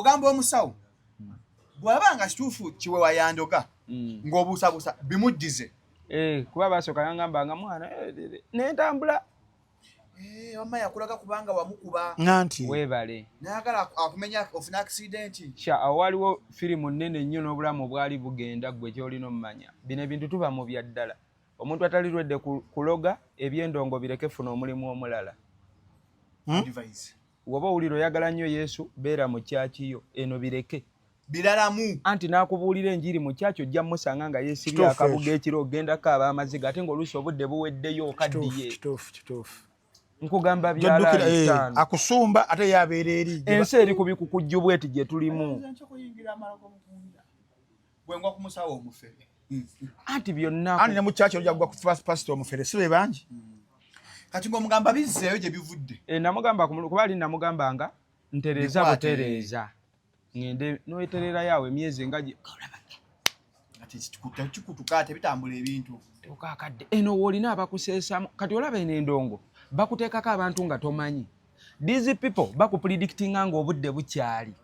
ogamba omusawo bwabanga kituufu kiwe wayandoga ng'obuusabuusa bimuddize kuba basooka yangambanga mwana nentambula wamma yakulaga kubanga wamukuba nganti weebale nayagala akumenya ofuna accidenti awo waliwo firimu nnene nnyo n'obulamu bwali bugenda gwe kyolina omumanya bino ebintu tuba mu bya ddala omuntu atalirwedde kuloga ebyendongo bireke funa omulimu omulala woba owulira oyagala nnyo yesu beera mu kyakiyo eno bireke biralamu anti n'akubuulira enjiri mu kyakyo ojja musanga nga yeesibye akabuga ekiro ogendako ab'amaziga ate ng'oluusi obudde buweddeyo okaddiye nkugamba byala akusumba ate yabeera eri ensi eri ku bikukujju bweti gye tulimu bwengwa ku musawo omufere anti byonna anti ne mu kyakyo ojja kugwa ku first pastor omufere si be bangi kati ng'omugamba bizzeeyo gye bivudde namugamba kuba ali namugambanga ntereeza butereeza ngende noeterera yawe emyezi nga kikutukaate bitambula ebintu tukakadde eno woolina abakuseesamu kati olaba eno endongo bakuteekako abantu nga tomanyi these people bakupredictinga ng'obudde bukyali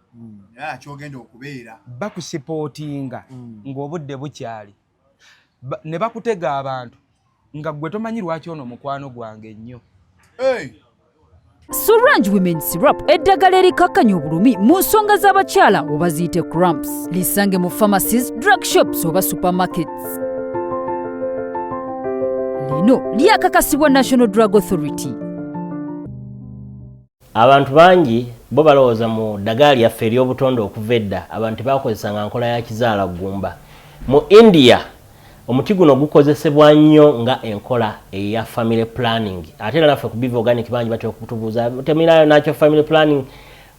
kyogenda okubeera bakusipootinga ng'obudde bukyali ne bakutega abantu nga gwe tomanyi lwaki ono mukwano gwange nnyo Sorange Women Syrup eddagala erikakkanya obulumi mu nsonga z'abakyala oba ziyite cramps. Lisange mu pharmacies, drug shops oba supermarkets. Lino lyakakasibwa National Drug Authority. Abantu bangi bo balowooza mu ddagala lyaffe ery'obutonde okuva edda abantu bakozesanga nkola ya kizaala ggumba. Mu India omuti guno gukozesebwa nnyo nga enkola eya family planning ate era naffe ku Biva Organic bangi batera okutubuuza teminayo nakyo family planning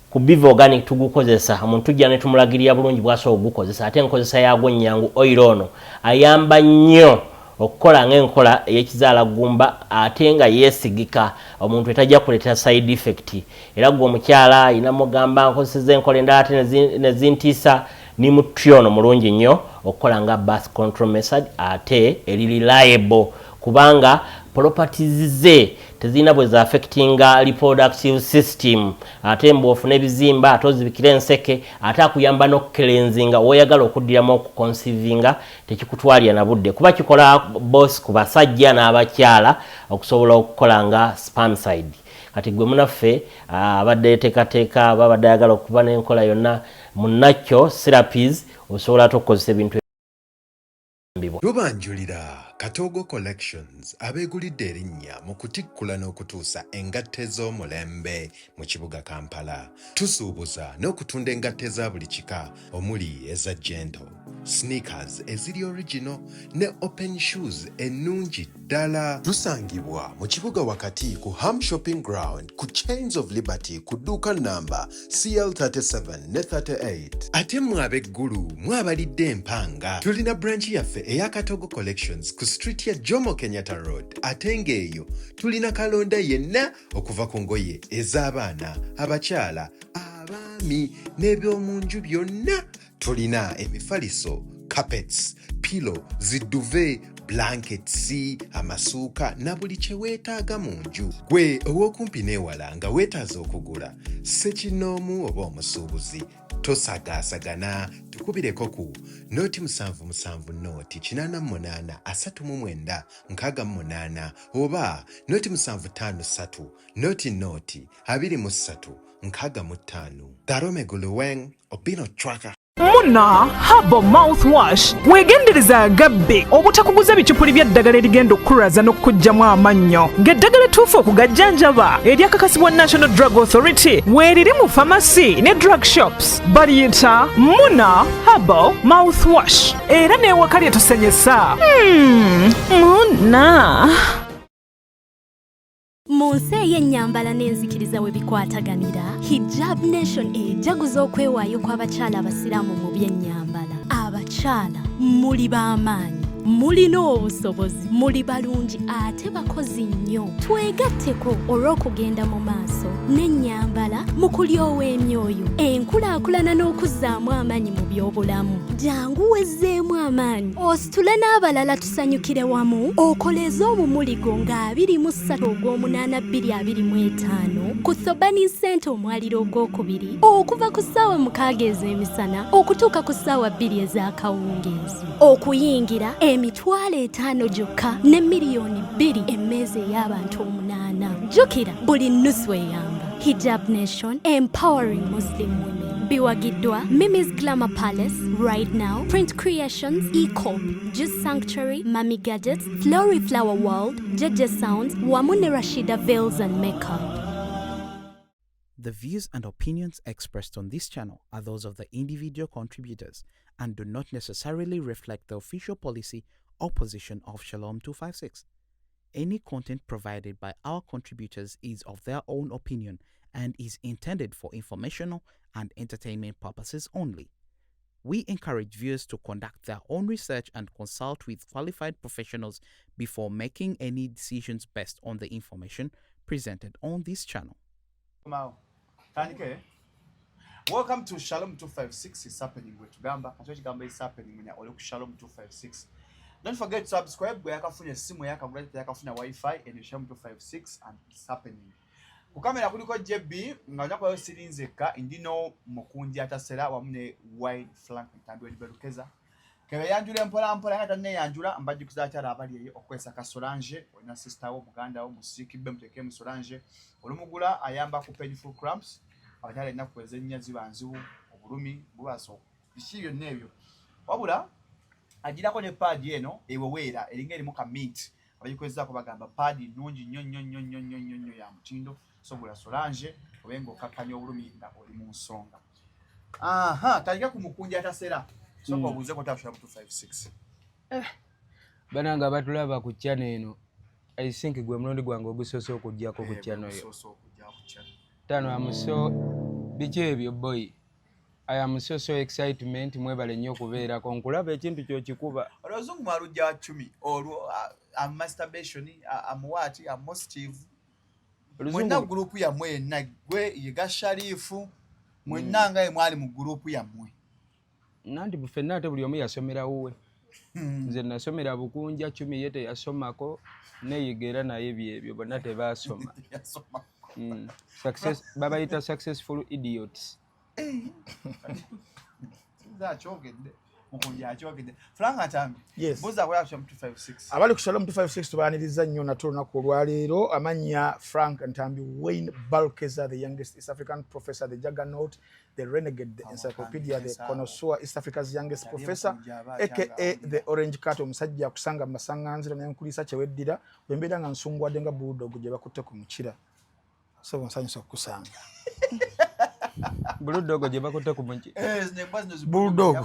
ku Biva Organic tugukozesa omuntu tujja ne tumulagirira bulungi bw'asobola ogukozesa ate enkozesa yaagwo nnyangu oil ono ayamba nnyo okukola ng'enkola ey'ekizaala ggumba ate nga yeesigika omuntu etajja kuleetera side effect era gwe omukyala ayina mugamba nkozeseza enkola endala ate ne zintiisa ni mutyono mulungi nnyo okukola nga birth control method ate eri reliable kubanga properties ze tezina bwe za affectinga reproductive system ate mbofu n'ebizimba ate ozibikira enseke ate akuyamba n'okukelenzinga woyagala okuddiramu okuconcevinga tekikutwalya na budde kuba kikola boss ku basajja n'abakyala okusobola okukola nga spermicide kati gwe munaffe abadde teekateeka babadde ayagala okuba n'enkola yonna munakyo therapies osobola tukozesa ebintu Lubanjulira Katogo Collections abeegulidde erinnya mu kutikkula n'okutuusa engatte z'omulembe mu kibuga Kampala. Tusuubuza n'okutunda engatte za buli kika omuli eza gentle, sneakers eziri original ne open shoes ennungi ddala. Tusangibwa mu kibuga wakati ku Ham Shopping Ground ku Chains of Liberty ku dduuka namba CL37 ne 38. Ate mmwe ab'eggulu mwabalidde empanga tulina branch yaffe eya Katogo Collections ku street ya Jomo Kenyatta Road ate ng'eyo tulina kalonda yenna okuva ku ngoye ez'abaana abakyala abaami n'ebyomunju byonna tulina emifaliso carpets pillow ziduve blankets amasuuka na buli kye weetaaga mu nju gwe ow'okumpi n'ewala nga weetaaza okugula ssekinoomu oba omusuubuzi tosagaasagana tukubireko ku noti 77 noti 88 39 68 oba noti 753 noti 23 65 Darome Guluweng Obino Tracker Muna Herbal Mouthwash wegendereza agabbe obutakuguza bicupuli by'eddagala erigenda okukulaza n'okujjamu amannyo ng'eddagala ettuufu okugajjanjaba eryakakasibwa National Drug Authority weeriri mu pharmacy ne drug shops baliyita Muna Herbal Mouthwash era n'ewaka lyetusenyesa Muna mu nsi ey'ennyambala n'enzikiriza we bikwataganira Hijab Nation ejaguza okwewaayo kw'abakyala abasiraamu mu by'ennyambala abakyala muli b'amaanyi mulina obusobozi muli balungi ate bakozi nnyo twegatteko olw'okugenda mu maaso n'ennyambala mu kulyowa emyoyo enkulaakulana n'okuzzaamu amaanyi mu by'obulamu jangu wezzeemu amaanyi ositule n'abalala tusanyukire wamu okoleze omumuligo nga 23/8/2025 ku Thobani Center omwaliro ogwokubiri okuva ku ssaawa 6 ez'emisana okutuuka ku ssaawa 2 ez'akawungeezi okuyingira $5,000 gyokka ne miliyoni 2 emmeeza ey'abantu 8 jjukira buli nnusu eyamba Hijab Nation empowering Muslim women biwagiddwa Mimi's Glamour Palace Right Now Print Creations Ecop Juice Sanctuary Mami Gadgets Flory Flower World Jeje Sounds wamu ne Rashida Veils and Makeup. The views and opinions expressed on this channel are those of the individual contributors and do not necessarily reflect the official policy or position of Shalom 256. Any content provided by our contributors is of their own opinion and is intended for informational and entertainment purposes only. We encourage viewers to conduct their own research and consult with qualified professionals before making any decisions based on the information presented on this channel. Welcome to Shalom 256 is happening with Gamba. Gamba is happening in Shalom 256. Don't forget to subscribe. We have a simu yaka Wi-Fi and Shalom 256 and it's happening. Kukamera kuliko JB nganya kwa sirinzeka indino mukundi atasera wamune wide flank ntambi liberukeza. Kebe yanjula mpola hata ne yanjula ambaji kuzacha abali ye okwesa ka Solange ona sister wo muganda wo musiki bemteke mu Solange olumugula ayamba ku painful cramps abatale na kweze nya zibanzu obulumi bubaso bishibyo nebyo wabula agira ko ne pad yeno ewewera eringeri mu kamint abayikweza ko bagamba pad nungi nnyo ya mutindo sobula Solange obengo kakanya obulumi nga oli mu nsonga talika kumukunja atasera soko buze ko tafuna 256 bananga batulaba ku channel eno I think gwe mulundi gwange ogusoso okujjako ku channel yo tano amuso bichebyo boy I am so excitement mwebale nnyo kubeera ko nkulaba ekintu kyo kikuba olozungu marujja 10 olwo am masturbation am what am positive mwenna group ya mwenna gwe yiga Sharifu mwenna nga mwali mu group ya mwe nanti bufenna ate buli omu yasomera wuwe nze nasomera bukunja 10 yete yasomako neyigera naye byebyo bonna tebasoma success baba ita successful idiots chogende mukunja chogende Frank atambi yes buza kwa 256 abali ku Shalom 256 tubaniriza nnyo natona ku lwalero amanya Frank Ntambi Wayne Balkeza the youngest East African professor the juggernaut the renegade the encyclopedia the connoisseur East Africa's youngest professor aka the orange cat omusajja kusanga masanganzira n'enkulisa kyeweddira bwembera nga nsungwadde nga bulldog gye bakutte ku mukira so nsanyusa kukusanga bulldog gye bakutte ku mukira bulldog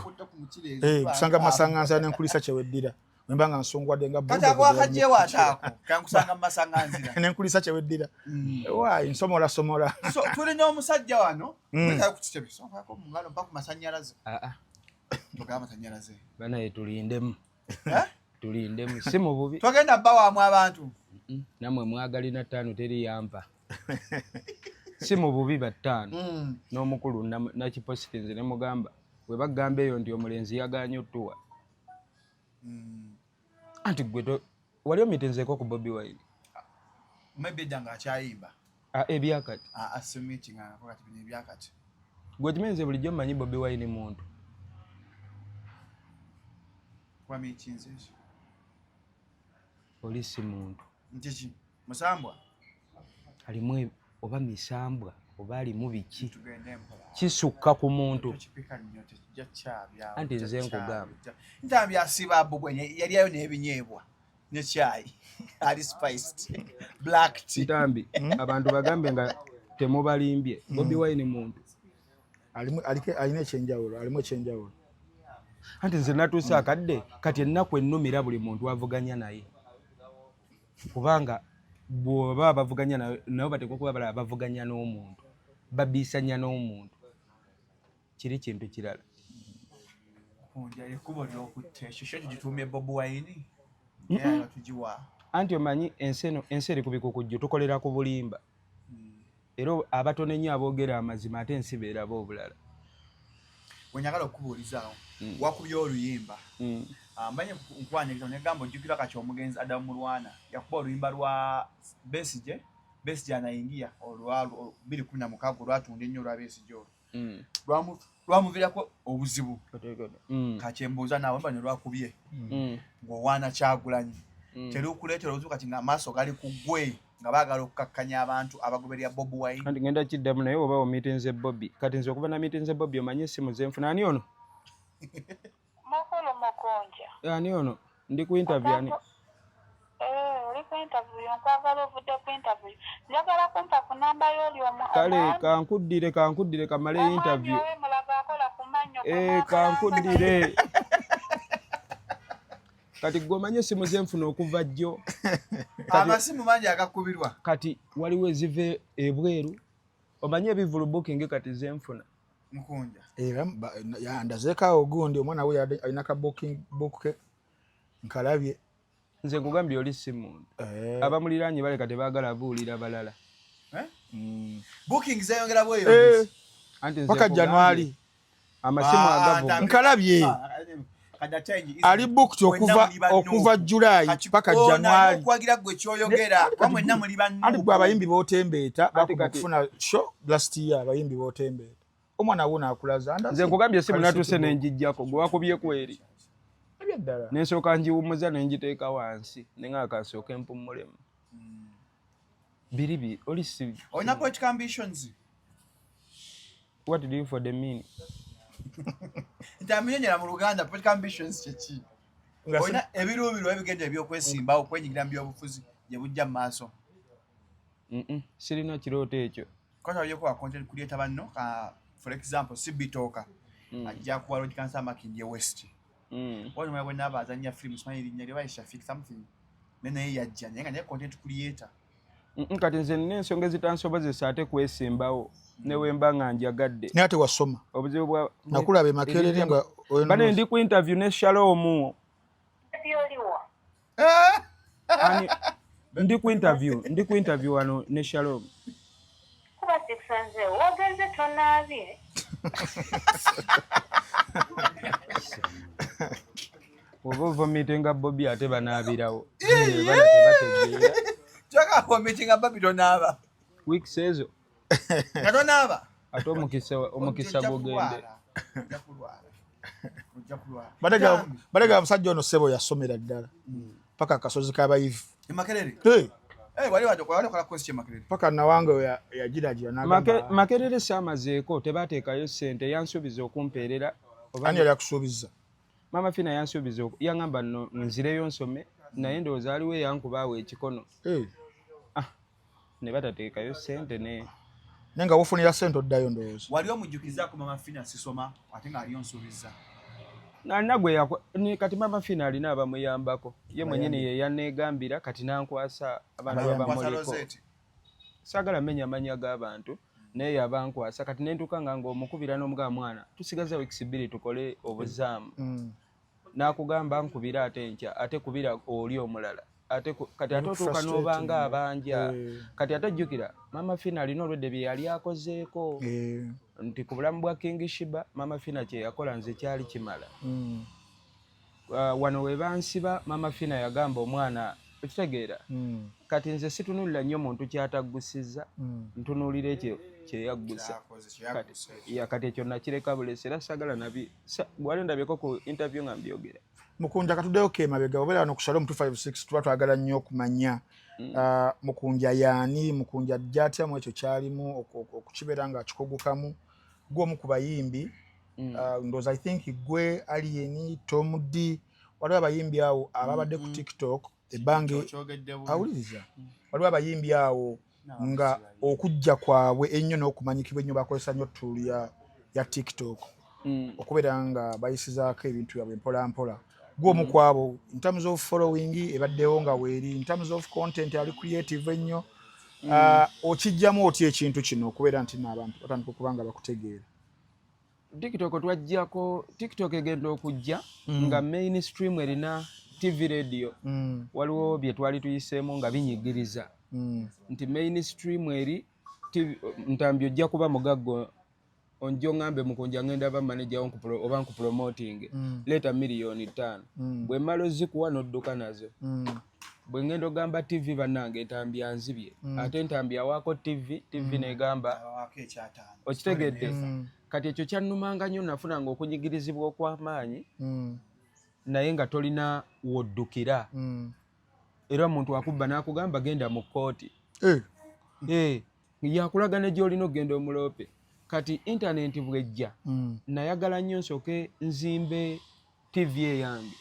kusanga masanganzira n'enkulisa kyeweddira bwembanga nsungwadde nga bulldog kata kwa kajewa atako kankusanga masanganzira n'enkulisa kyeweddira why nsomola somola so tuli n'omusajja wano mweka kutitebe so kwako mungalo mpaka masanyalaze tugama masanyalaze bana yetulindemu tulindemu si mu bubi twagenda bawamu abantu namwe mwagalina 5 teri yampa si mu bubi ba 5 n'omukulu na kipositinze ne mugamba we bagamba eyo ndi omulenzi yaganye otuwa anti gwe wali omitenzeeko ku Bobi Wine maybe danga achayimba ebyakati assuming nga kati bine ebyakati gwe kimenze bulijjo mmanyi Bobi Wine muntu kwa michinze polisi muntu ntichi musambwa alimu oba misambwa oba alimu biki kisukka ku muntu anti nze nkugamba ntambi asiba bugwenye yali ayo n'ebinyeebwa ne chai ali spiced black tea ntambi abantu bagambe nga temubalimbye Bobi Wine muntu alina ekyenjawulo alimu ekyenjawulo anti nze natuusa akadde kati ennaku ennumira buli muntu avuganya naye kubanga bw'oba bavuganya nabo batekwa kuba balaba bavuganya n'omuntu babiisanya n'omuntu kiri kintu kirala mukunja ekubo lyokutte shisho tugitumye Bobi Wine era tugiwa anti omanyi enseno enseri kubikukujju tukolera ku bulimba era abatono ennyo aboogera amazima ate ensi beeraba obulala wenyagala okubuulizaawo wakubye oluyimba mbanye nkwaniriza negamba ojjukira kati omugenzi Adamu Mulwana yakuba oluyimba lwa Besigye anayingia olwa 2016 olwatunda ennyo olwa Besigye olwo lwamuviirako obuzibu kati embuuza naawe mba ne lwakubye ng'owaana Kyagulanyi terukuleetera obuzibu kati ng'amaaso gali ku ggwe nga baagala okukkakkanya abantu abagoberera Bobi Wine. Anti ngenda kiddamu naye oba omiitinze Bobi kati nze okuba namiitinze Bobi omanyi essimu zenfuna ani ono Makolo Makonja ani ono ndi ku interview ani oli ku interview nkwagala ovudde ku interview njagala kumpa ku namba y'oli kale kankuddire kamale interview mulaga akola ku mannyo kankuddire kati gwe omanyi essimu zenfuna okuva jjo amasimu mangi agakubirwa kati waliwo ezive ebweru omanyi ebivulu booking kati zenfuna mukunja era ndazeekaawo gundi omwana we alina ka booking book nkalabye nze nkugambye oli simu abamuliraanye baleka tebaagala buulira balala booking zeyongera bweyo paka January amasimu agavuga nkalabye ali booked okuva July paka January okwagira gwe kyoyogera wamwenna muli banno ati gwe abayimbi bootembeeta bakufuna show last year abayimbi bootembeeta omwana wo naakulaza nze nkugambye essimu natuse nenjijjako gwe wakubye kweri ebyaddala nensooka ngiwummuza nenjiteeka wansi nengaakasooka empummulemu biribi oli si olina political ambitions what do you for the mean ntamenyera mu Luganda political ambitions kyeki olina ebiruubiru ebigenda ebyokwesimbawo okwenyigira mu byobufuzi gye bujja mu maaso sirina kirooto ekyo kwata olyokuwa content creator banno for example Sibitoka ajja kuwa Lord Cancer Makindye West wano mwe bwe nabazanya film simanyi linnya lye bayisha fix something nene yajja naye nga naye content creator kati nze nina ensonga ezitansobozesa ate kwesimbawo newemba nga njagadde naye ate wasoma obuzibu bwa nakulaba emakerere nga bane ndi ku interview ne Shalom ndi ku interview wano ne Shalom kuba siksanze wagenze tonaabye oba vomitinga Bobi ate banaabirawo bana tebategeera kyaka vomitinga Bobi tonaaba weeks ezo katonaaba ate omukisa gugende badega musajja ono ssebo yasomera ddala paka akasozi k'abayivu Makerere wali wakola question Makerere paka nawange yagiragira n'agamba Makerere saamazeeko tebateekayo ssente yansuubiza okumpeerera ani yali akusuubiza Mama Fina yansuubiza yangamba nno nzireyo nsome naye ndowooza aliwo eyankubaawo ekikono ne batateekayo ssente naye nga wofunira ssente oddayo ndowooza wali omujjukiza ku Mama Fina sisoma ate ng'aliyo nsuubiza nagwe kati Mama Fina alina abamuyambako ye mwenyini ye yaneegambira kati nankwasa abantu abamuliko saagala menya amanya g'abantu naye yabankwasa kati nentuuka nga ng'omukubira n'omugaa mwana tusigaza weeks 2 tukole obuzaamu n'akugamba nkubira ate enkya ate kubira oli omulala kati ate otuuka n'obanga abanja kati ate jjukira Mama Fina alina olwedde bye yali akozeeko nti ku bulamu bwa King Shiba Mama Fina kye yakola nze kyali kimala wano we bansiba Mama Fina yagamba omwana ekitegeera kati nze situnulira nnyo muntu kyataggusiza ntunuulira ekyo kyeyaggusa kati ekyo nakireka bulesi era sagala nabi wali ndabyeko ku interview nga mbyogera Mukunja katuddeyo kemabega obeera wano ku Shalom 256 tuba twagala nnyo okumanya Mukunja yaani Mukunja jjatya mu ekyo kyalimu okukibeera nga kikogukamu gw'omu ku bayimbi ndowooza I think gwe Alieni Tom D waliwo abayimbi awo ababadde ku TikTok ebbange awuliriza waliwo abayimbi awo nga okujja kwabwe ennyo n'okumanyikibwa ennyo bakozesa nnyo tool ya TikTok okubeera nga bayisizaako ebintu byabwe mpola mpola gw'omu kwabo in terms of following ebaddewo nga weeri in terms of content ali creative ennyo okijjamu otya ekintu kino okubeera nti n'abantu batandika okuba nga bakutegeera TikTok twajjako TikTok egenda okujja nga mainstream erina TV radio waliwo bye twali tuyiseemu nga binyigiriza nti mainstream eri Ntambi ojja kuba mugaggo onjo ngambe mukunja ngenda ba manager oba nkupromoting leta miliyoni 5 bwe malo zikuwa nodduka nazo bwe ngendo gamba TV banange Ntambi anzibye ate Ntambi awako TV negamba okitegedde kati ekyo kyannumanga nnyo nafuna ng'okunyigirizibwa okw'amaanyi naye nga tolina woddukira era omuntu akubba n'akugamba genda mu kkooti yakulaga ne gy'olina okgenda omulope kati intaneti bwejja nayagala nnyo nsooke nzimbe TV eyange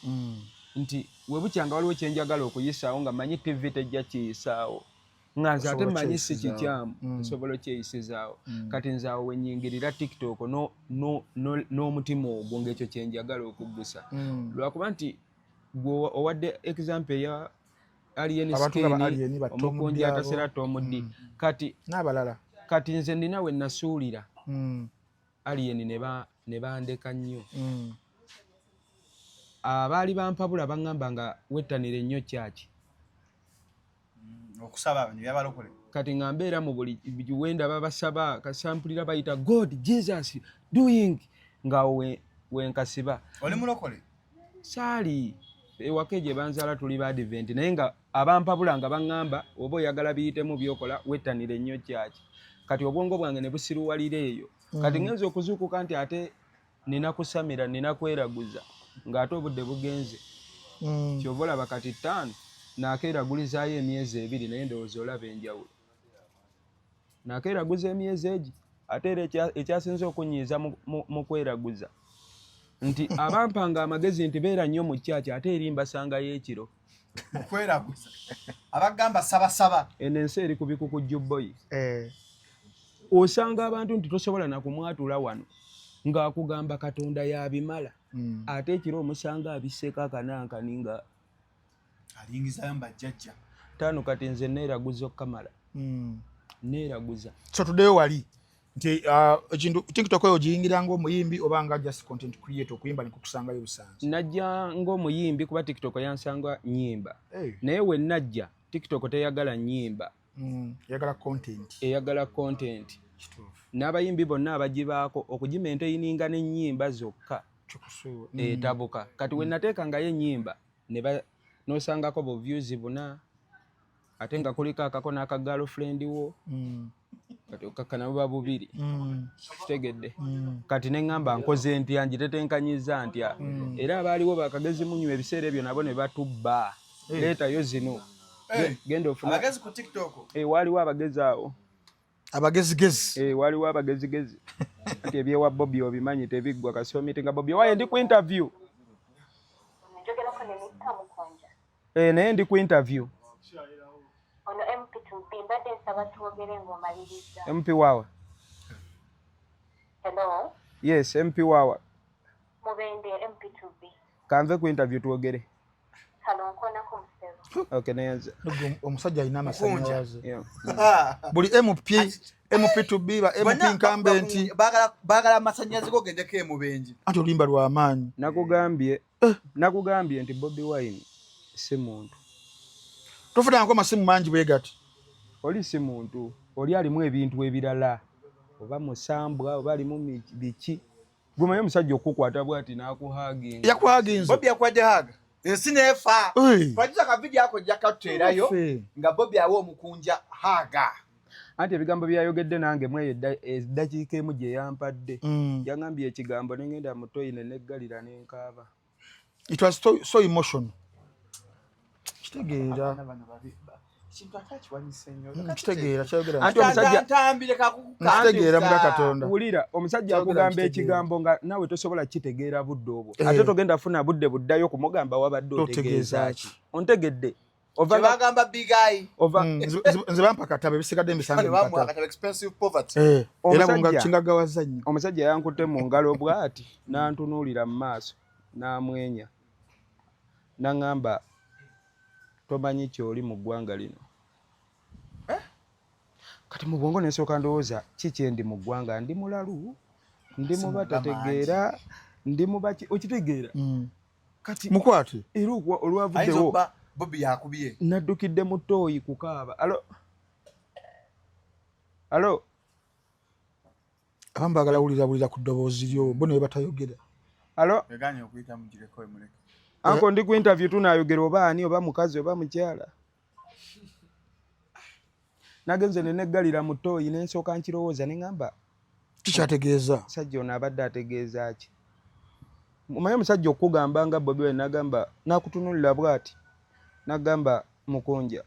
nti we bukyanga waliwo kyenjagala okuyisaawo nga manyi TV tejja kiyisaawo nga nze ate manyi si kikyamu nsobola okyeyisizaawo kati nze awo wenyingirira TikTok n'omutima ogwo ng'ekyo kyenjagala okuggusa lwakuba nti gwe owadde example ya alien skin omukunja atasera tomudi kati n'abalala kati nze nina we nasuulira alien ne bandeka nnyo abaali bampabula baŋŋamba nga wettanire nnyo kyaki okusaba abantu byabalokole kati nga mbeera mu buli wenda babasaba kasampulira bayita God Jesus doing nga wenkasiba oli mulokole saali ewaka gye banzaala tuli ba advent naye nga abampabula nga baŋŋamba oba oyagala biyitemu byokola wettanire nnyo kyaki kati obwongo bwange ne busiruwalira eyo kati ngenza okuzuukuka nti ate nina kusamira nina kweraguza ng'ate obudde bugenze kyova olaba kati 5 nakeeragulizaayo emyezi 2 naye ndowooza olaba enjawulo nakeeraguza emyezi egi ate era ekyasinza okunyiiza mu kweraguza nti abampanga amagezi nti beera nnyo mu kyaki ate eri mbasangayo ekiro mukweraguza abagamba sabasaba eno ensi eri ku bikukujju boyi osanga abantu nti tosobola nakumwatula wano ng'akugamba Katonda yabimala ate ekiro omusanga abisseeko akanankani nga alingizayo mbajjajja 5 kati nze neeraguza okkamala neeraguza so tuddeyo wali nti ekintu TikTok eyo giyingira ng'omuyimbi oba nga just content creator okuyimba nikukusangayo busanzi najja ng'omuyimbi kuba TikTok yansanga nnyimba naye we najja TikTok teyagala nnyimba eyagala content n'abayimbi bonna abagibaako okugimaintaininga n'ennyimba zokka etabuka kati we nateekangayo ennyimba n'osangako bu views buna ate nga kuliko akako n'aka girlfriend wo kati okakkana buba bubiri kitegedde kati neŋŋamba nkoze ntya ngitetenkanyiza ntya era abaaliwo bakagezi munywa ebiseera ebyo nabo ne batubba leetayo zino genda ofuna abagezi ku TikTok waaliwo abagezi awo abagezigezi waliwo abagezigezi ati ebyewa Bobby obimanyi tebiggwa kasomiti nga Bobby waye ndi ku interview naye ndi ku interview ono MP2B mbadde nsaba twogere ng'omaliriza MP wawa hello yes MP wawa mubende MP2B kanve ku interview twogere kalonkonako musero okay nayanza omusajja alina amasannyalaze buli MP2B ba MP nkambenti baagala amasannyalaze gogendeko emubenji ati oluyimba lw'amaanyi nakugambye nti Bobby Wine si muntu tofunangako amasimu mangi bwe gati oli si muntu oli alimu ebintu ebirala oba musambwa oba alimu biki gumaye omusajja okukwata bwati n'akuhaginga yakuhaginze Bobby yakwadde haga ensi neefa twagiza akavidiyo ako jakatuteerayo nga Bobby awa omukunja haga anti ebigambo byayogedde nange mweyo eddakiika emu gye yampadde yaŋambye ekigambo nengenda mu toyine neggalira nenkaaba it was so emotional kitegeera kitegeera muga Katonda wulira omusajja akugamba ekigambo nga nawe tosobola kitegeera budde obwo ate togenda funa budde buddayo kumugamba wabadde otegeeza ki ontegedde bagamba bigayi nze bampa katabo ebisigadde emisango kingagawaza nnyo omusajja yankutte mu ngalo bw'ati n'antunuulira mu maaso n'amwenya n'aŋŋamba tomanyi kyoli mu ggwanga lino kati mu bwongo nensooka ndowooza ki kyendi mu ggwanga ndi mulalu ndi mubatategeera ndi mubaki okitegeera kati mukwate era olwavuddewo Bobby yakubye naddukidde mu ttooyi kukaaba alo abamu baagala wulira ku ddoboozi lyo bo ne batayogera alo yaganye okuyita mugireko emuleke anko ndi ku interview tunaayogera oba ani oba mukazi oba mukyala nagenze neneggalira mu ttooyi nensooka nkirowooza ne ŋŋamba kikyategeeza musajja ono abadde ategeeza ki omanyi omusajja okugamba nga Bobi Wine nagamba nakutunulira bw'ati nagamba mukunja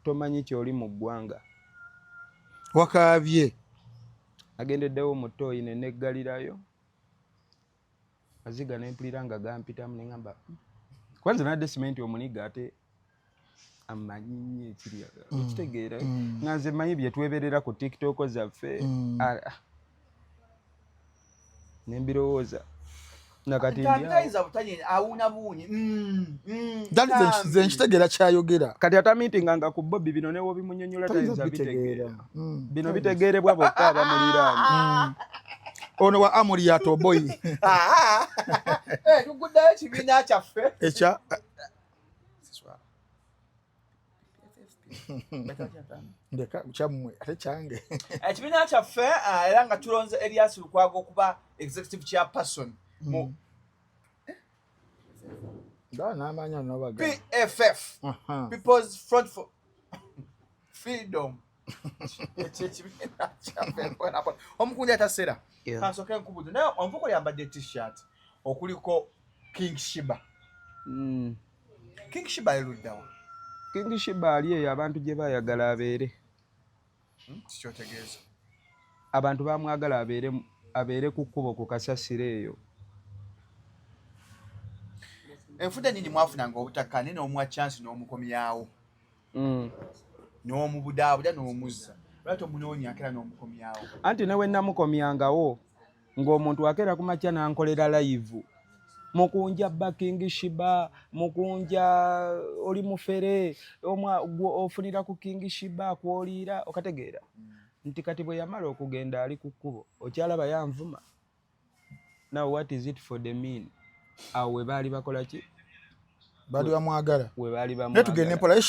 tomanyi kyoli mu ggwanga wakaabye agendeddewo mu ttooyi neneggalirayo maziga nempulira nga gampitamu ne ŋŋamba kwanza nadde simenti omuniga ate amanyi nnyo ekiri okitegeera nga nze manyi bye tweberera ku TikTok zaffe nembirowooza nakati nze nkitegeera kyayogera kati atamitinganga ku Bobby bino newo bimunyonyola tayinza bitegeera bino bitegeerebwa bokka abamuliraanye ono wa Amuriato boy tuguddayo ekibiina kyaffe ekya ndeka kyammwe ate kyange ekibiina kyaffe era nga tulonze Elias Lukwago okuba executive chairperson mu n'amanya nobaga PFF People's Front for Freedom omukundi atasera kansoke nkubuuze naye omuvuko yambadde t-shirt okuliko King Shiba King Shiba eruddawa King Shiba ali eyo abantu gye baayagala abeere kikyotegeeza abantu bamwagala abeere ku kkubo ku kasasiro eyo enfudde nini mwafunanga obutakkaane n'omuwa chance n'omukomyawo n'omubudaabuda n'omuzza lwaki omunoonya akera n'omukomyawo anti newe namukomyangawo ng'omuntu akeera ku makya n'ankolera live mukunja bba King Shiba mukunja oli mufere ofunira ku King Shiba kwoliira okategeera nti kati bwe yamala okugenda ali ku kkubo okyalaba yanvuma now what is it for the mean awo we baali bakola ki baali bamwagala we baali naye tugende mpola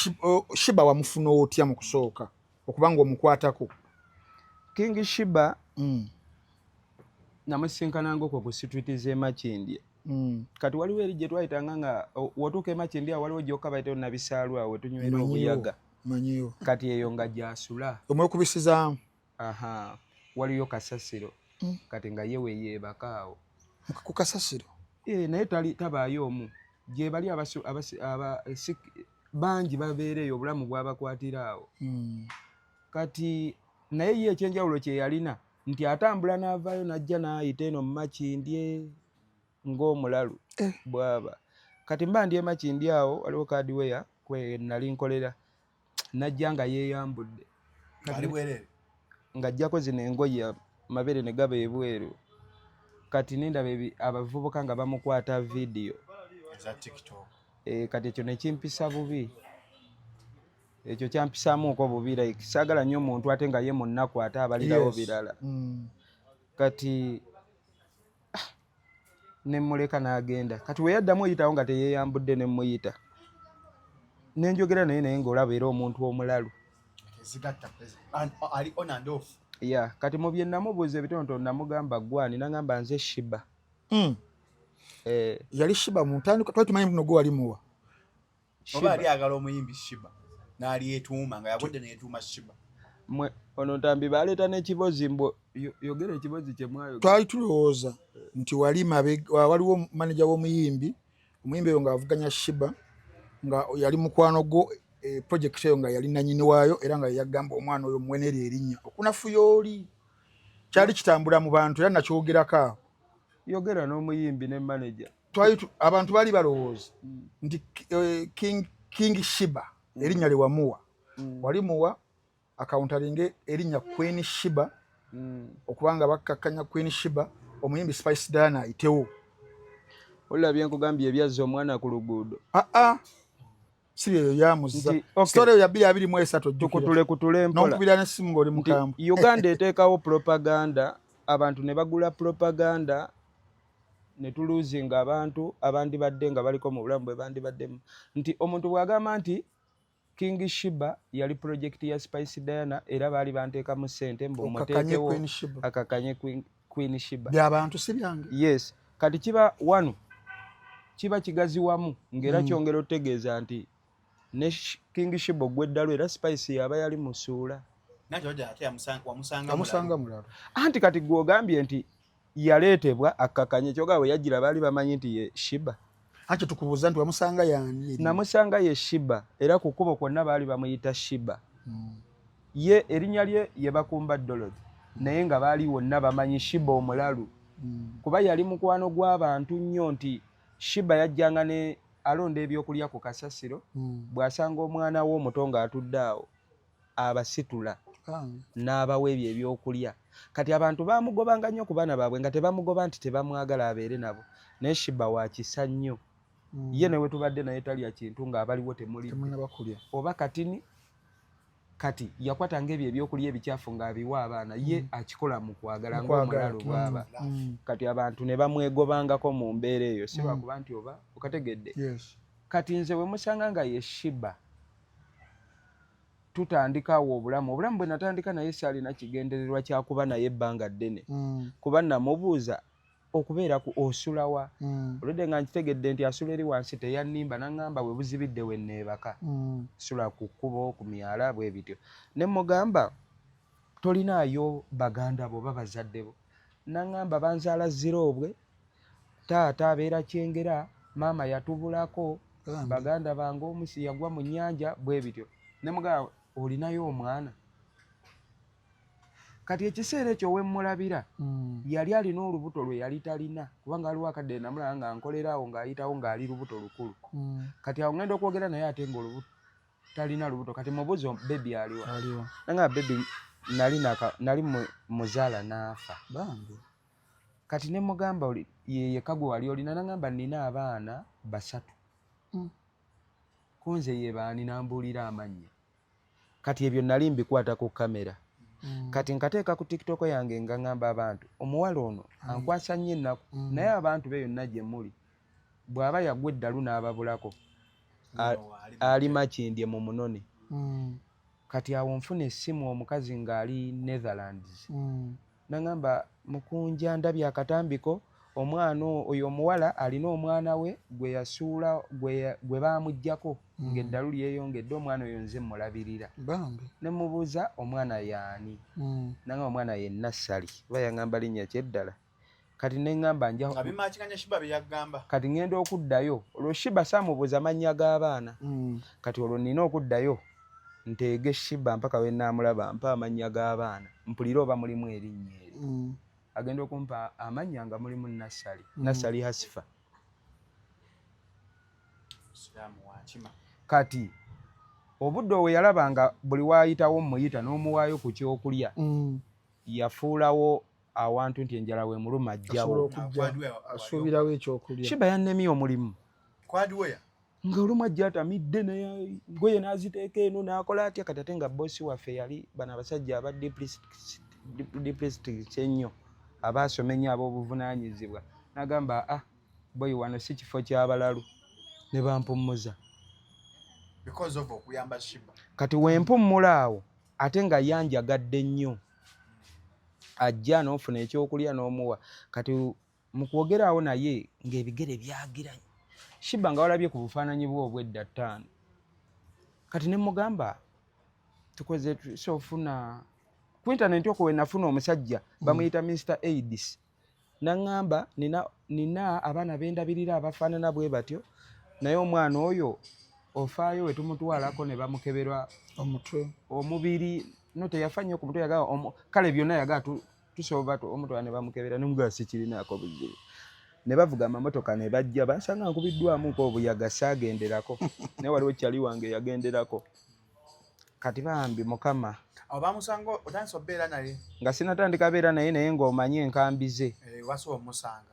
Shiba wamufuna otya mu kusooka okubanga omukwatako King Shiba namusinkananga okwo ku street z'e Makindye kati waliwo eri gye twayitanga nga wotuuka e Makindye waliwo gyokka bayitawo nabisaalwa we tunywera obuyaga manyiyo kati eyo nga gyasula omwekubisizaamu waliyo kasasiro kati nga ye weyeebakaawo ku kasasiro naye tabaayo omu gye bali bangi babeereeyo obulamu bwabakwatira awo kati naye ye ekyenjawulo kye yalina nti atambula n'avaayo n'ajja n'ayita eno mu Makindye ng'omulalu bwaba kati mba ndi e Makindye awo waliwo kaadiweya kwe nali nkolera najja nga yeeyambudde ng'ajjako zino engoye amabere ne gaba ebweru kati nindaba abavubuka nga bamukwata vidiyo eza TikTok kati ekyo nekimpisa bubi ekyo kyampisaamuuko bubi like saagala nnyo omuntu ate nga ye munnaku ate abalirawo birala kati nemmuleka n'agenda kati we yaddamu oyitawo nga teyeeyambudde nemmuyita nenjogera naye ng'olaba era omuntu omulalu ali on and off kati mu bye namubuuza ebitonotono namugamba gwani nagamba nze Shiba yali Shiba mu ntandikwa twali tumanyi muno gwe walimuwa oba ali agala omuyimbi Shiba n'ali yetuuma nga yagudde neyetuuma Shiba ono Ntambi baleeta n'ekibozi mbu yogera ekibozi kye mwayogera twali tulowooza nti waliwo maneja w'omuyimbi omuyimbi eyo ng'avuganya Shiba nga yali mukwano gwo project eyo nga yali nanyini waayo era nga yagamba omwana oyo mwenera erinnya okunafuya oli kyali kitambula mu bantu era nakyogerako awo yogera n'omuyimbi ne manager abantu baali balowooza nti King Shiba erinnya lye wamuwa wali muwa akauntalinge erinnya Queen Shiba okubanga bakkakkanya Queen Shiba omuyimbi Spice Diana ayitewo olabye nkugambye ebyazza omwana ku luguudo si byo yamuzza story ya 2023 tukutule mpola n'okubira n'essimu ng'oli mukambwe Uganda eteekawo propaganda abantu ne bagula propaganda ne tuluzinga abantu abandi badde nga baliko mu bulamu bwe bandi baddemu nti omuntu bw'agamba nti King Shiba yali project ya Spice Diana era baali banteeka mu ssente mbomuteekewo akakanye Queen Shiba by'abantu si byange. Yes, kati kiba wanu kiba kigazi wamu ngera kyongera otegeeza nti ne King Shiba ogweddalo era Spice yaba yali musuula wamusanga mulala anti kati gw'ogambye nti yaleetebwa akakanye kyoga bwe yagira baali bamanyi nti ye Shiba. Acho tukubuuza nti wamusanga yani? Namusanga ye Shiba era ku kkubo kwonna baali bamuyita Shiba. Ye erinnya lye ye Bakumba Dorothy naye nga baali wonna bamanyi Shiba omulalu. Kuba yali mukwano gw'abantu nnyo nti Shiba yajjanga ne alonda ebyokulya ku kasasiro bw'asanga omwana we omuto ng'atudde awo abasitula n'abawa ebyo ebyokulya. Kati abantu baamugobanga nnyo ku baana baabwe nga tebamugoba nti tebamwagala abeere nabo naye Shiba wa kisa nnyo. Ye newe tubadde naye talya kintu ng'abaliwo temuli oba katini kati yakwatanga ebyo ebyokulya ebikyafu ng'abiwa abaana ye akikola mu kwagala ng'omulalu bw'aba. Kati abantu ne bamwegobangako mu mbeera eyo si lwakuba nti oba okategedde. Kati nze we musanga nga ye Shiba tutandikawo obulamu bwe natandika naye saalina kigendererwa kyakuba naye ebbanga ddene kuba namubuuza okubeera ku osulawa oludde nga nkitegedde nti asula eri wansi teyannimba naŋŋamba bwe buzibidde we neebaka sula ku kkubo ku myala bwe bityo ne mugamba tolinaayo baganda bo oba bazadde bo naŋŋamba banzaala ziroobwe taata abeera Kyengera maama yatubulako baganda bange omusi yagwa mu nnyanja bwe bityo ne mugamba olinayo omwana. Kati ekiseera ekyo wemmulabira yali alina olubuto lwe yali talina kubanga aliwo akadde namulaba nga nkolerawo ng'ayitawo ng'ali lubuto lukulu. Kati awo ngenda okwogera naye ate ng'olubuto talina lubuto kati mubuuzi bebi aliwa nanga bebi nali muzaala n'afa. Kati ne mugamba ye kagwe wali olina nangamba nina abaana 3 kunze ye baani nambuulira amannya. Kati ebyo nali mbikwata ku kamera kati nkateeka ku TikTok yange nga ngamba abantu omuwala ono ankwasa nnyo ennaku naye abantu be yonna gye muli bw'aba yagwa eddalu n'ababulako ali Makindye mu Munoni. Kati awo nfuna essimu omukazi ng'ali Netherlands nangamba mukunja ndabye akatambiko omwana oyo omuwala alina omwana we gwe yasuula gwe baamuggyako ng'eddalu lyeyongedde omwana oyo nze mulabirira ne mubuuza omwana yaani nanga omwana ye Nassali oba yaŋŋamba linnya kyeddala kati ne ŋŋamba kati ŋŋenda okuddayo olwo Shiba saamubuuza mannya g'abaana kati olwo nina okuddayo nteege Shiba mpaka we nnaamulaba mpa amannya g'abaana mpulire oba mulimu erinnya eri agenda okumpa amannya nga mulimu Nassali Hasifa. Kati obudde we yalabanga buli waayitawo muyita n'omuwaayo ku kyokulya yafuulawo awantu nti enjala we muluma ajjawo asuubirawo ekyokulya. Shiba yannemye omulimu nga olumu ajja atamidde naye ngoye n'aziteeka eno n'akola atya kati ate nga boosi waffe yali bano abasajja aba district ennyo abaasoma ennyo ab'obuvunaanyizibwa n'agamba boyi wano si kifo ky'abalalu ne bampummuza kati wempummula awo ate nga yanjagadde nnyo ajja n'ofuna ekyokulya n'omuwa kati mu kwogeraawo naye ng'ebigere byagiranye Shiba nga walabye ku bufaananyi bwe obwedda 5 kati ne mugamba tukoze tusoofuna ku intaneti okwo we nafuna omusajja bamuyita Mr. Aids naŋŋamba nina abaana bendabirira abafaanana bwe batyo naye omwana oyo ofaayo we tumutwalako ne bamukeberwa omutwe omubiri no teyafa nnyo ku mutwe yagaa kale byonna yagaa tusobola omutwala ne bamukebera n'omugala sikirinaako buzibu ne bavuga amamotoka ne bajja bansanga nkubiddwamuko obuyaga saagenderako naye waliwo kyali wange yagenderako kati bambi mukama bamusanga otandise obeera naye nga sinatandika beera naye ng'omanyi enkambi ze wasoba omusanga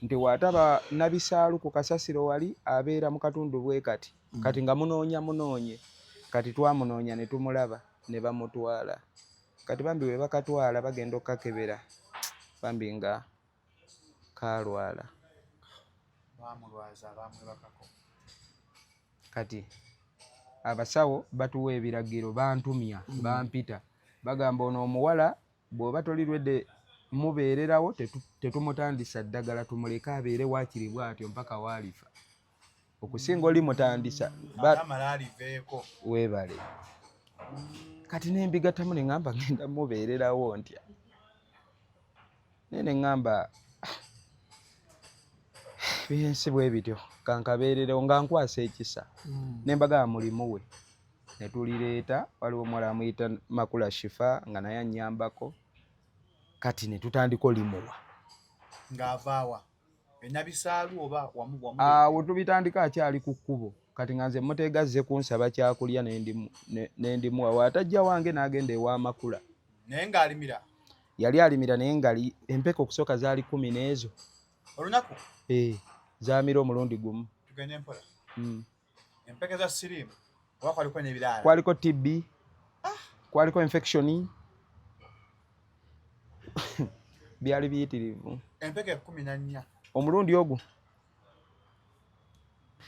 nti waataba nabisaalu ku kasasiro wali abeera mu katundu bwe kati kati nga munoonye kati twamunoonya ne tumulaba ne bamutwala kati bambi we bakatwala bagenda okukakebera bambi nga kalwala bamulwaza bamwebakako kati abasawo batuwa ebiragiro bantumya bampita bagamba ono omuwala bw'oba tolirwedde mubeererawo tetumutandisa ddagala tumuleke abeere waakiri bw'atyo mpaka waalifa okusinga oli mutandisa weebale kati nembigattamu ne ŋŋamba ngenda mubeererawo ntya naye ne ŋŋamba byensi bwe bityo kankabeererewo nga nkwasa ekisa nembaga mulimu we ne tulireeta waliwo omuwala amuyita Makula Shifa nga naye annyambako kati ne tutandika olimuwa ng'avaawa enabisaalu oba wamu awo tubitandika akyali ku kkubo kati nga nze muteegazze kunsaba kyakulya nendimuwa waatajja wange n'agenda ewa Makula naye ng'alimira yali alimira naye ngali empeka okusooka zaali 10 n'ezo olunaku zaamira omulundi gumu tugende mpola empeka za siriimu oba kwaliko n'ebiraala kwaliko TB kwaliko infection byali biyitirivu empeka 14 omulundi ogwo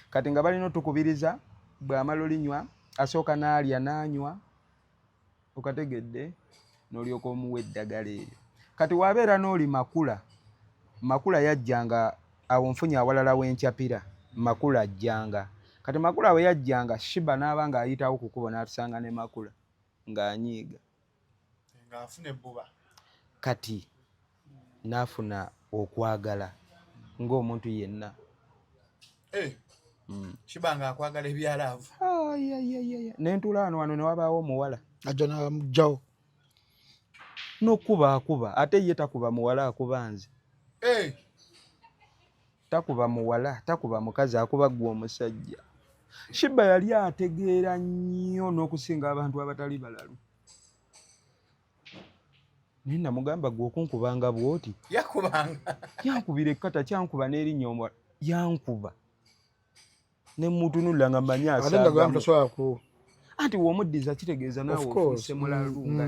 kati nga balina otukubiriza bw'amala olinywa asooka n'alya n'anywa okategedde n'olyoka omuwa eddagala eryo kati wabeera n'oli Makula yajjanga awo nfunye awalala w'enkyapira Makula ajjanga kati Makula we yajjanga Shiba n'aba ng'ayitawo ku kkubo n'atusanga ne Makula ng'anyiiga ng'afuna ebbuba kati n'afuna okwagala ng'omuntu yenna Shiba ng'akwagala ebyalaavu nentuula wano ne wabaawo omuwala ajja n'amugjawo n'okuba ate ye takuba muwala akuba nze takuba muwala takuba mukazi akuba ggwe omusajja Shiba yali ategeera nnyo n'okusinga abantu abatali balalu naye namugamba gwe okunkubanga bw'oti yankubira ekkata kyankuba n'erinnya omwala yankuba ne mutunulira nga mmanyi asaagamu anti w'omuddiza kitegeeza naawe ofuuse mulalu nga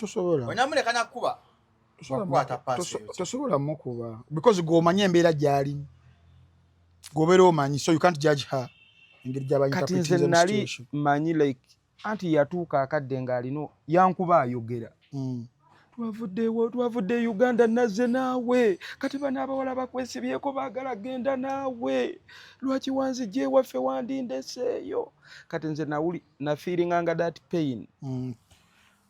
tosobola onyamuleka nakkuba tosobola mukuba because gwomanyi embeera gy'ali gwobeera omanyi so you can't judge her engeri kati nze nali manyi like anti yatuuka akadde ng'alina yankuba ayogera twavudde Uganda nazze naawe kati bano abawala bakwesibyeko baagala genda naawe lwaki wanzijja ewaffe wandindeseeyo kati nze nafiiringanga that pain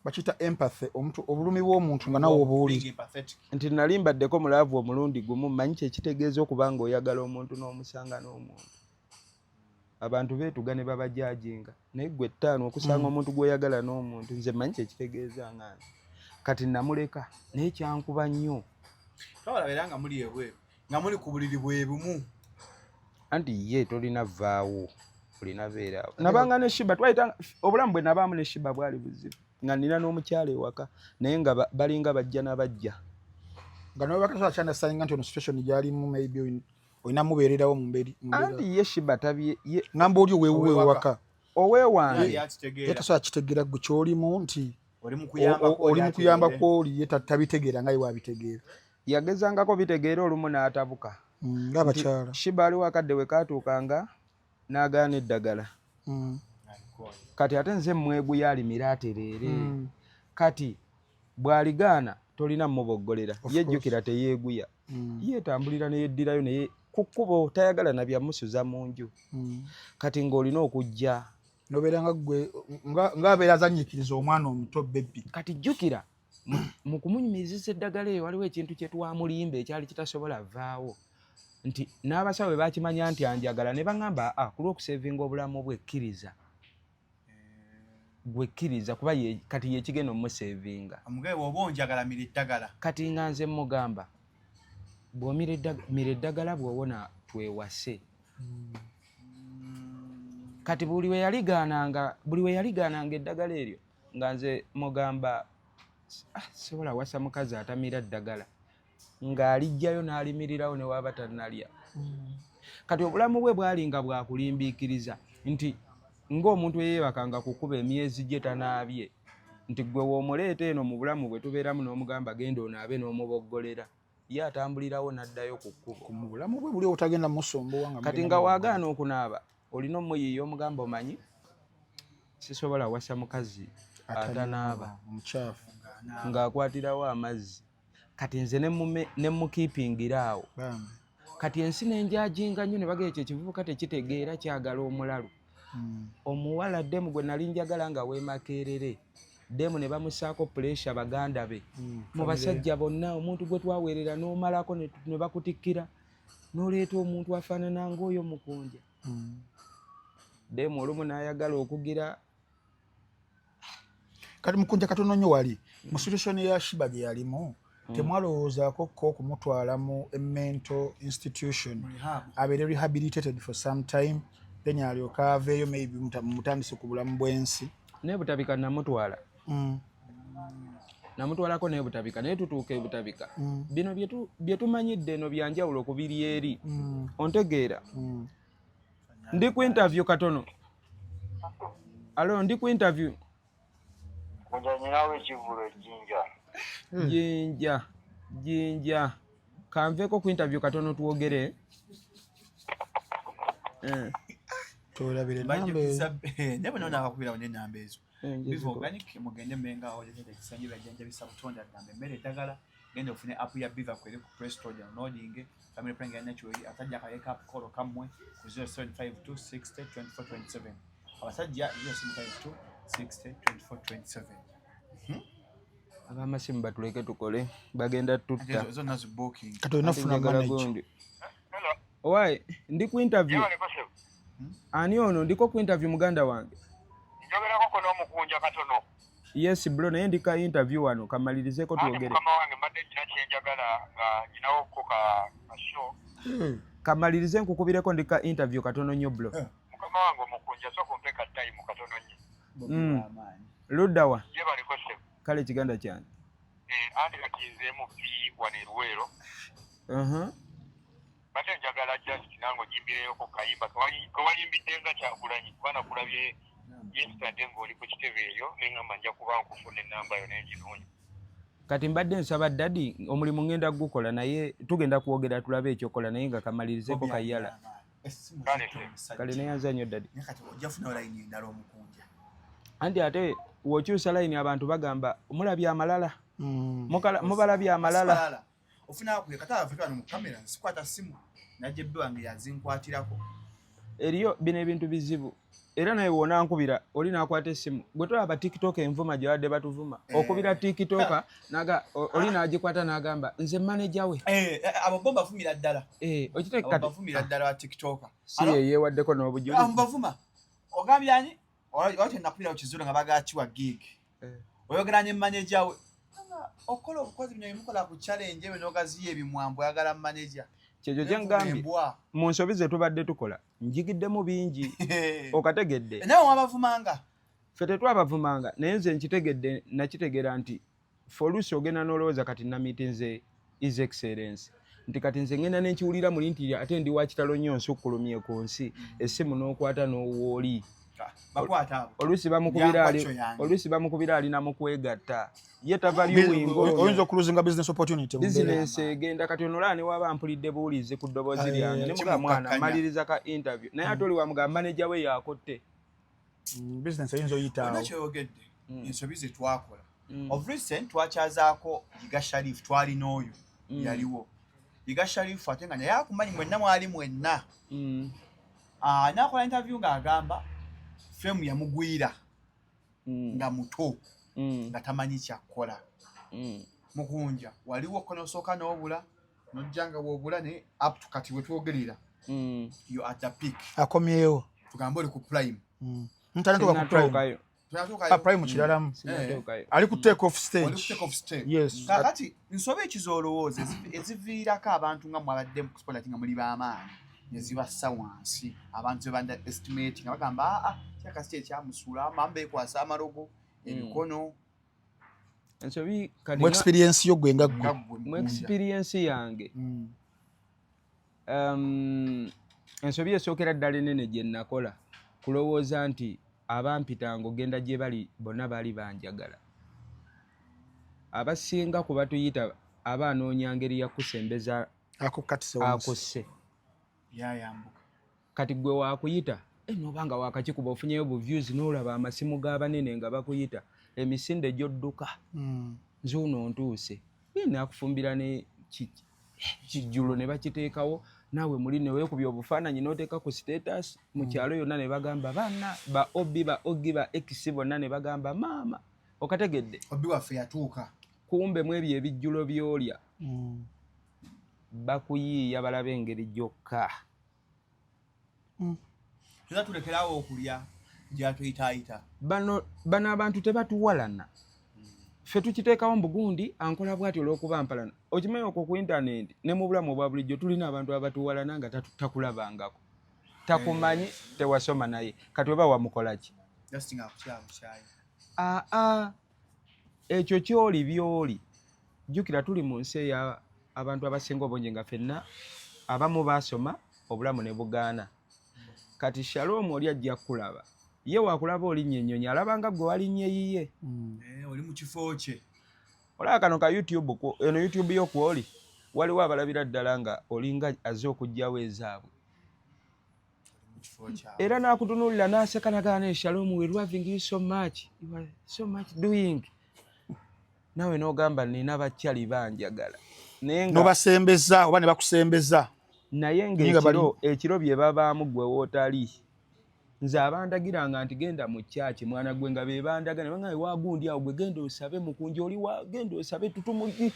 bakiyita empathy obulumi bw'omuntu nga nawe obuwulira nti nali mbaddeko mulaavu omulundi gumu manyi kyekitegeeza okuba nga oyagala omuntu n'omusanga n'omuntu abantu beetuga ne babajajinga naye gwe ttaano okusanga omuntu gw'oyagala n'omuntu nze manyi kyekitegeeza nga kati namuleka naye kyankuba nnyo twalabeera nga muli ebweru nga muli ku buliri bwe bumu anti ye tolina vaawo olina beeraawo nabanga ne Shiba twayita obulamu bwe nabaamu ne Shiba bwali buzibu nga nina n'omukyala ewaka naye nga balinga bajja n'abajja nga nawe bakasobola kyandasaninga nti ono situation gyalimu maybe olina mubeererawo mu mbeera anti ye Shiba ngamba oli oweewuwe ewaka oweewange ye tasobola kitegeera gwe kyolimu nti oli mukuyambako oli ye tabitegeera nga ye wabitegeera yagezangako bitegeera olumu n'atabuka ng'abakyala Shiba ali wakadde we kaatuukanga n'agaana eddagala kati ate nze mmwegu yalimira atereere kati bw'aligaana tolina muboggolera yejjukira teyeeguya yeetambulira neyeddirayo naye ku kkubo tayagala na byamusuza mu nju kati ng'olina okujja nobeera nga ggwe ng'abeera azannyikiriza omwana omuto bebbi kati jjukira mu kumunyumiriza eddagala eyo waliwo ekintu kye twamulimba ekyali kitasobola vaawo nti n'abasawo bwe bakimanya nti anjagala ne baŋŋamba ku lw'okusevinga obulamu bwe kkiriza gwe kkiriza kuba kati yekigenda omusevinga omugabe oba onjagala mira eddagala kati nga nze mugamba bw'omira eddagala bw'owona twewase kati buli we yaligaananga eddagala eryo nga nze mugamba sobola wasa mukazi atamira ddagala ng'alijjayo n'alimirirawo ne waaba tannalya kati obulamu bwe bwalinga bwakulimbiikiriza nti ng'omuntu eyeebakanga ku kkuba emyezi gye tanaabye nti gwe w'omuleeta eno mu bulamu bwe tubeeramu n'omugamba genda onaabe n'omuboggolera ye atambulirawo n'addayo ku kkubo mu bulamu bwe buli otagenda musumbuwa nga kati nga waagaana okunaaba olina omuyiiya omugamba omanyi sisobola wasa mukazi atanaaba omukyafu ng'akwatirawo amazzi kati nze ne mukiipingira awo kati ensi n'enjajinga nnyo ne baga ekyo ekivubuka tekitegeera kyagala omulalu omuwala demu gwe nali njagala nga weemakeerere demu ne bamusaako puleesha baganda be mu basajja bonna omuntu gwe twaweerera n'omalako ne bakutikkira n'oleeta omuntu afaanana ng'oyo mukunja demu olumu n'ayagala okugira kati mukunja katono nnyo wali mu situation ya Shiba gye yalimu temwalowoozaako ko kumutwala mu mental institution abeere rehabilitated for some time then alyoka aveeyo maybe mutandise ku bulamu bw'ensi naye butabika namutwala namutwalako naye butabika naye tutuuka ebutabika bino bye tumanyidde eno byanjawulo ku biri eri ontegeera ndi ku interview katono alo ndi ku interview nyinawo ekivulo jinja kanveeko ku interview katono tuwogere tolabire nebe nona akakubira n'ennamba ezo biva organic mugende mmenga awo ekisanjiro ajjanja bisa butonda agamba emmere eddagala genda ofune app ya biva kwere ku Play Store downloading family planning ya natural atajja akayeka app kolo kamwe ku 0752602427 abasajja 0752602427 abamasimu batuleke tukole bagenda tutta katonafuna manage owaayi ndi ku interview ani ono ndiko ku interview muganda wange njogerako ko n'omukunja katono yes bro naye ndika interview wano kamalirizeeko twogere mukama wange mbadde nina kyenjagala nga nyinawoko ka show kamalirize nkukubireko ndika interview katono nnyo bro mukama wange omukunja sooka ompeka time katono nnyo luddawa ye baliko se kale kiganda kyange anti kakinzeemu fi wano eruweero ate njagala just nange ojimbireyo ku kayimba kewayimbidde nga Kyagulanyi kuba nakulabye yesterday ng'oli ku kitebe eyo neŋŋamba nja kuba nkufuna ennamba yo n'enginoonya kati mbadde nsaba dadi omulimu ngenda gukola naye tugenda kwogera tulabe ekyokola naye nga kamalirizeeko kayala kale neyanza nnyo dadi anti ate w'okyusa layini abantu bagamba mulabye amalala mubalabye amalala ofuna kuyekata avatwana mu kamera nsikwata simu najje bbe wange yazinkwatirako eriyo bino ebintu bizibu era naye wona nkubira oli nakwata essimu bwe tulaba TikTok envuma gye badde batuvuma okubira TikTok naga oli nagikwata n'agamba nze manager we abo bomba vumira ddala okitekati bavumira ddala wa TikTok si yeewaddeko n'obujuli bavuma ogambye ani ote nakubira okizulu nga bagachiwa gig oyogera ne manager we okola obukozi bino bimukola ku challenge ebe n'ogaziye ebimwambo yagala manager kyekyo kyengambye mu nsobi ze tubadde tukola njigiddemu bingi okategedde naye wabavumanga ffe tetwabavumanga naye nze nkitegedde nakitegeera nti folusi ogenda n'olowooza kati namiiti nze his excellence nti kati nze ngenda nenkiwulira muli nti ate ndi wakitalo nnyo nsukkulumye ku nsi essimu n'okwata n'owooli oluusi bamukubira alina mu kwegatta ye oyinza okuluzinga business opportunity bizinesi egenda kati onola ne waba mpulidde buwulizi ku ddoboozi lyange ne muga mwana maliriza ka interview naye ate oli wamugamba manager we yakotte business eyinza oyitaawo nakyogedde ensobi ze twakola of recent twakyazaako Yiga Sharif twalina oyo yaliwo Yiga Sharif ate nga naye akumanyi mwenna mwali mwenna nakola interview ng'agamba femu yamugwira nga muto nga tamanyi kyakola mukunja waliwo konosooka n'obula nojjanga bw'obula ne up to kati wetwogerera yo at the peak akomyewo tugambe oli ku prime ntanatuuka ku prime kiralamu ali ku take off stage yes kakati nsobe ekizolowooza eziviirako abantu nga mwabadde mu sport nga muli b'amaanyi nezibassa wansi abantu ze banda estimate nga bagamba kyakasi ekyamusuula amamba ekwasa amalogo emikono ensobi mu experience yo gwe nga mu experience yange ensobi esookera ddala enene gye nakola kulowooza nti abampitanga ogenda gye bali bonna baali banjagala abasinga ku batuyita abanoonya ngeri ya kusembeza akose yayambuka kati gwe wakuyita nobanga wakakikuba ofunyeyo buviews n'olaba amasimu g'abanene nga bakuyita emisinde gyodduka nzuuno ntuuse nakufumbira ne kijjulo ne bakiteekawo naawe muli ne weekubya obufaananyi n'oteeka ku status mu kyalo yonna ne bagamba baana ba obi ba ogi ba x bonna ne bagamba maama okategedde obi waffe yatuuka kumbe mu ebyo ebijjulo byolya bakuyiiya balabe engeri gyokka tuza tulekerawo okulya gyatuyitaayita bano abantu tebatuwalana ffe tukiteekawo mu Bugundi ankola bw'ati olw'okuba mpalana okimanyi okwo ku intaneti ne mu bulamu obwa bulijjo tulina abantu abatuwalana nga takulabangako takumanyi tewasoma naye kati oba wamukola ki ekyo kyoli byoli jjukira tuli mu nsi eya abantu abasinga obungi nga ffenna abamu baasoma obulamu ne bugaana kati Shalom oli ajja kulaba ye wakulaba olinnye ennyonyi alabanga gwe walinnye yiye oli mu kifo kye olaba kano ka YouTube eno YouTube y'okwoli waliwo abalabira ddala nga olinga azze okugjawo ezaabwe era n'akutunuulira n'aseka nagana Shalom we loving you so much you are so much doing nawe n'ogamba nina bakyali banjagala nobasembeza oba ne bakusembeza naye ng'ekiro bye babaamu gwe wootali nze abandagiranga nti genda mu kyaki mwana gwe nga be bandagana banga wagundi awo gwe genda osabe mukunji oli genda osabe tutumugi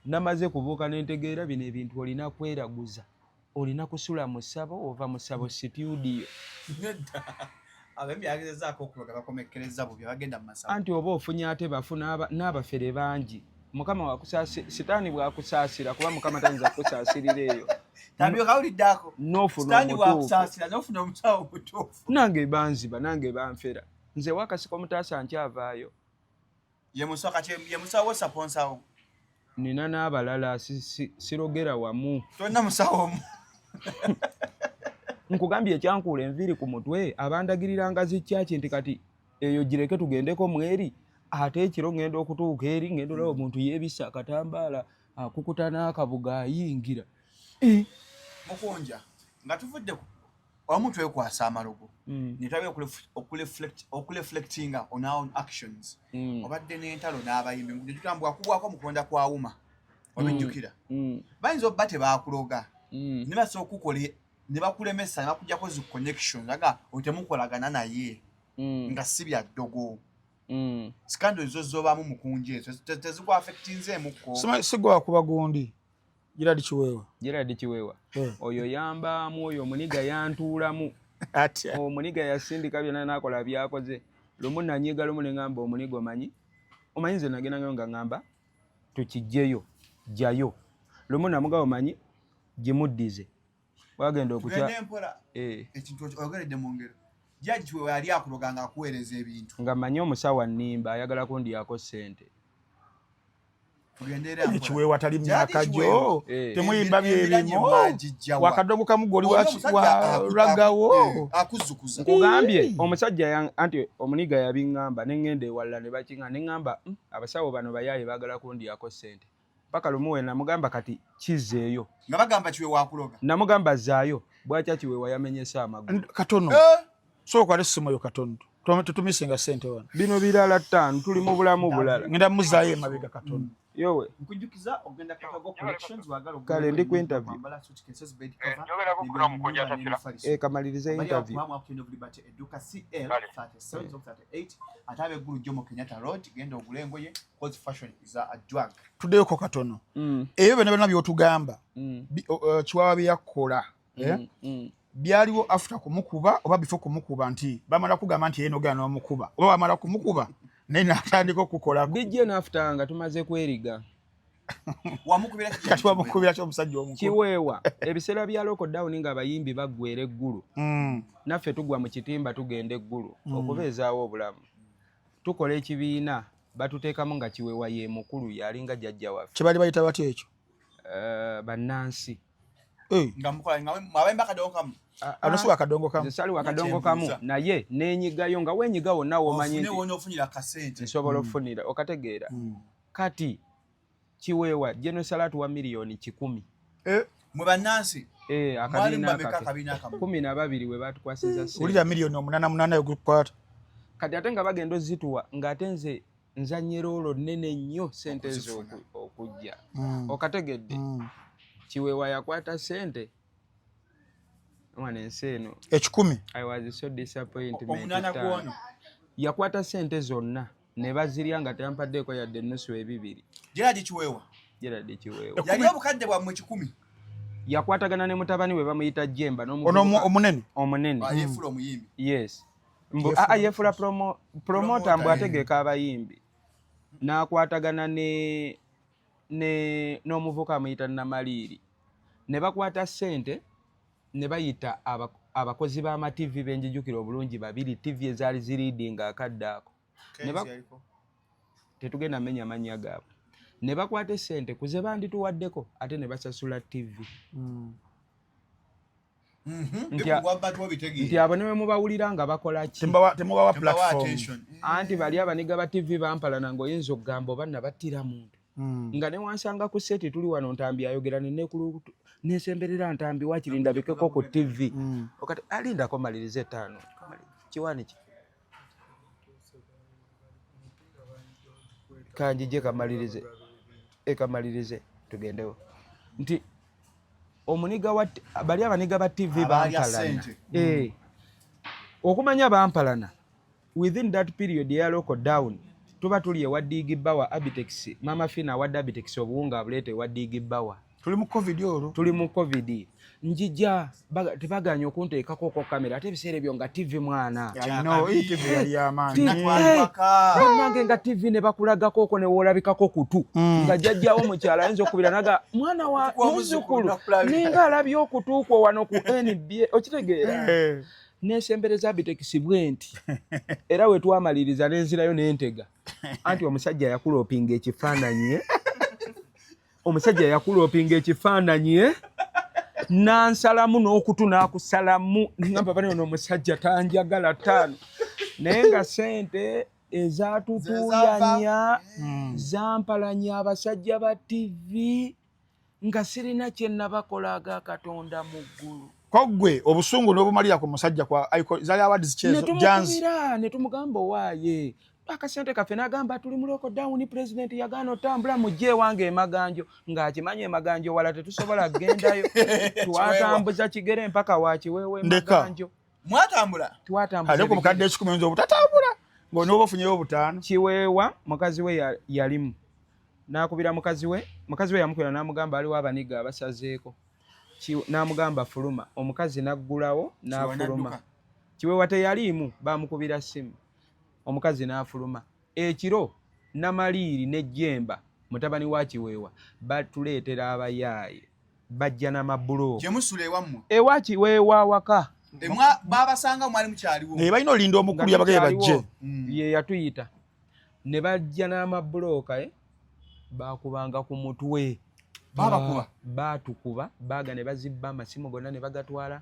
namaze kubuuka n'entegeera bino ebintu olina kweraguza olina kusula mu ssabo ova mu ssabo studio abembi yagezezaako okuloga bakomekkereza bubi bagenda mu masabo anti oba ofunye ate bafuna n'abafere bangi mukama wakusaasira sitaani bwakusaasira kuba mukama tayinza kusaasirira eyo tabyo kawuliddako sitaani bwakusaasira n'ofuna omusawo omutuufu nange banziba nange banfera nze wakasiko mutaasa nkyavaayo ye musawo saponsawo nina n'abalala sirogera wamu tonna musawo omu nkugambye ekyankuula enviiri ku mutwe abandagiriranga zikyaki nti kati eyo gireke tugendeko mweri ate ekiro ngenda okutuuka eri ngenda olaba omuntu yeebisa akatambaala akukuta n'akabuga ayingira mukunja nga tuvudde omu twekwasa amalogo netwabye okureflectinga on our actions obadde n'entalo n'abayimbi netutambula kubwako mukonda kwawuma obijjukira bayinza obba tebaakuloga ne basobola okukola ne bakulemesa ne bakuggyako zi connection aga otemukolagana naye nga si bya ddogo scandal zo zobaamu mukunja ezo tezikwaffectinzeemukko sigwa kuba gundi Gerard Kiweewa oyo yambaamu oyo omuniga yantuulamu omuniga yasindika byonna n'akola byakoze lumu nanyiga lumu ne ŋŋamba omuniga omanyi nze nagenda ngayo nga ŋŋamba tukijjeyo jjayo lumu namuga omanyi gimuddize wagenda okutya ekintu ogeredde mu ngero Jaji Kiweewa yali akuloga nga akuweereza ebintu nga manyi omusawa nnimba ayagala kundiyako ssente Kiweewa tali myaka gyo temuyimba byebimo wakaddogo kamu goli walagawo akuzukuza nkugambye omusajja anti omuniga yabiŋŋamba ne ŋŋenda ewalala ne bakiŋŋa ne ŋŋamba abasawo bano bayaaye baagala kundiyako ssente paka lumu we namugamba kati kizeeyo nga bagamba Kiweewa akuloga namugamba zaayo bwakya Kiweewa yamenyesa amagulu katono sooka lesimu yo katono tutumisenga ssente wano bino birala ttaano tuli mu bulamu bulala ngenda muzaayo emabega katono yowe nkujukiza ogenda Katago collections wagala kale ndi ku interview kamalirize interview eduka CL 3738 atabe gulu Jomo Kenyatta Road genda ogule engoye cause fashion is a drug tudeko katono eyo bena byotugamba Kiwawa byakola byaliwo after kumukuba oba before kumukuba nti bamala kugamba nti yeno gana omukuba oba bamala kumukuba naye natandika okukola bijje n'after nga tumaze kweriga wamukubira ky'omusajja omukulu Kiweewa ebiseera bya lockdown nga abayimbi baggwera eggulu naffe tugwa mu kitimba tugenda eggulu okubeezaawo obulamu tukola ekibiina batuteekamu nga Kiweewa ye mukulu yalinga jjajja waffe kye bali bayita batya ekyo bannansi nga mukola nga mwabemba kadongo kamu anosu akadongo kamu zisali wakadongo kamu naye nenyigayo nga wenyiga wonna womanyi nti wona ofunira kasente nsobola ofunira okategeera kati kiweewa genosalatu wa miliyoni 10 mwe bannansi akabina 12 we batukwasiza sente ulira miliyoni 88 yokukwata kati ate nga bagenda ozituwa ng'ate nze nzanyera olwo nnene nnyo sente ezo okujja okategedde kiweewa yakwata sente mwana ensi eno 10 I was so disappointed yakwata sente zonna ne bazirya nga tampaddeeko yadde ennusu ebibiri Gerard Kiweewa yali obukadde bwammwe 10 yakwatagana ne mutabani we bamuyita Jemba omunene yefula omuyimbi yes yefula promota mbw ategeka abayimbi n'akwatagana n'omuvuka amuyita Namaliiri ne bakwata sente ne bayita abakozi b'amativi benjijukira obulungi babiri tivi ezaali ziriidinga akadde ako tetugenda menya mannya gaabwe ne bakwata sente kuze bandituwaddeko ate ne basasula tivi nti abo ne bwe mubawulira nga bakola ki temubawa platform anti bali abaniga ba tivi bampalana ng'oyinza okugamba oba nabattira muntu nga ne wansanga ku seti tuli wano Ntambi ayogera nesemberera Ntambi wakiri ndabikeko ku TV okati alindako malirize 5 kiwani ki kanjije kamalirize tugendewo nti omuniga bali abaniga ba TV bampalana okumanya bampalana within that period ya local down tuba tuli ewa Digibbawa Abitex Mama Fina wadde Abitex obuwunga abulete ewa Digibbawa tuli mu covid njija tebaganya okunteekako ko kamera ate ebiseera ebyo nga TV mwana nange nga TV ne bakulagako oko ne woolabikako kutu nga jjajjawo mukyala ayinza okubira naga mwana wa muzzukulu ninga alabye okutuukwo wano ku NBA okitegeera nesembereza Abitex bwenti era we twamaliriza n'enzirayo n'entega anti omusajja yakuloopinga ekifaananyi nansalamu n'okutu n'akusalamu ngamba bano omusajja tanjagala 5 naye nga sente ezatutuuyanya zampalanya abasajja ba TV nga sirina kye nabakola aga Katonda mu ggulu kogwe obusungu n'obumalira ku musajja kwa zali awards chezo jans netumugamba owaaye akasente kaffe n'agamba tuli mu local down president yagaana otambula mujje wange emaganjo ng'akimanya emaganjo wala tetusobola kugendayo twatambuza kigere mpaka wakiweewe emaganjo twatambula aleko mukadde 10 nzo butatambula ng'onooba ofunyeyo 5 kiweewa mukazi we yalimu n'akubira mukazi we yamukwera n'amugamba aliwo abaniga abasazeeko n'amugamba fuluma omukazi naggulawo n'afuluma kiweewa teyaliimu bamukubira simu omukazi n'afuluma ekiro Namaliiri ne Jemba mutabani wa Kiweewa batuleetera abayaaye bajja n'amabulooka gyemusula ewammwe ewa Kiweewa waka babasanga mwali mukyaliwo naye balina olinda omukulu yabagaye bajje ye yatuyita ne bajja n'amabulooka bakubanga ku mutwe batukuba baga ne bazibba amasimu gonna ne bagatwala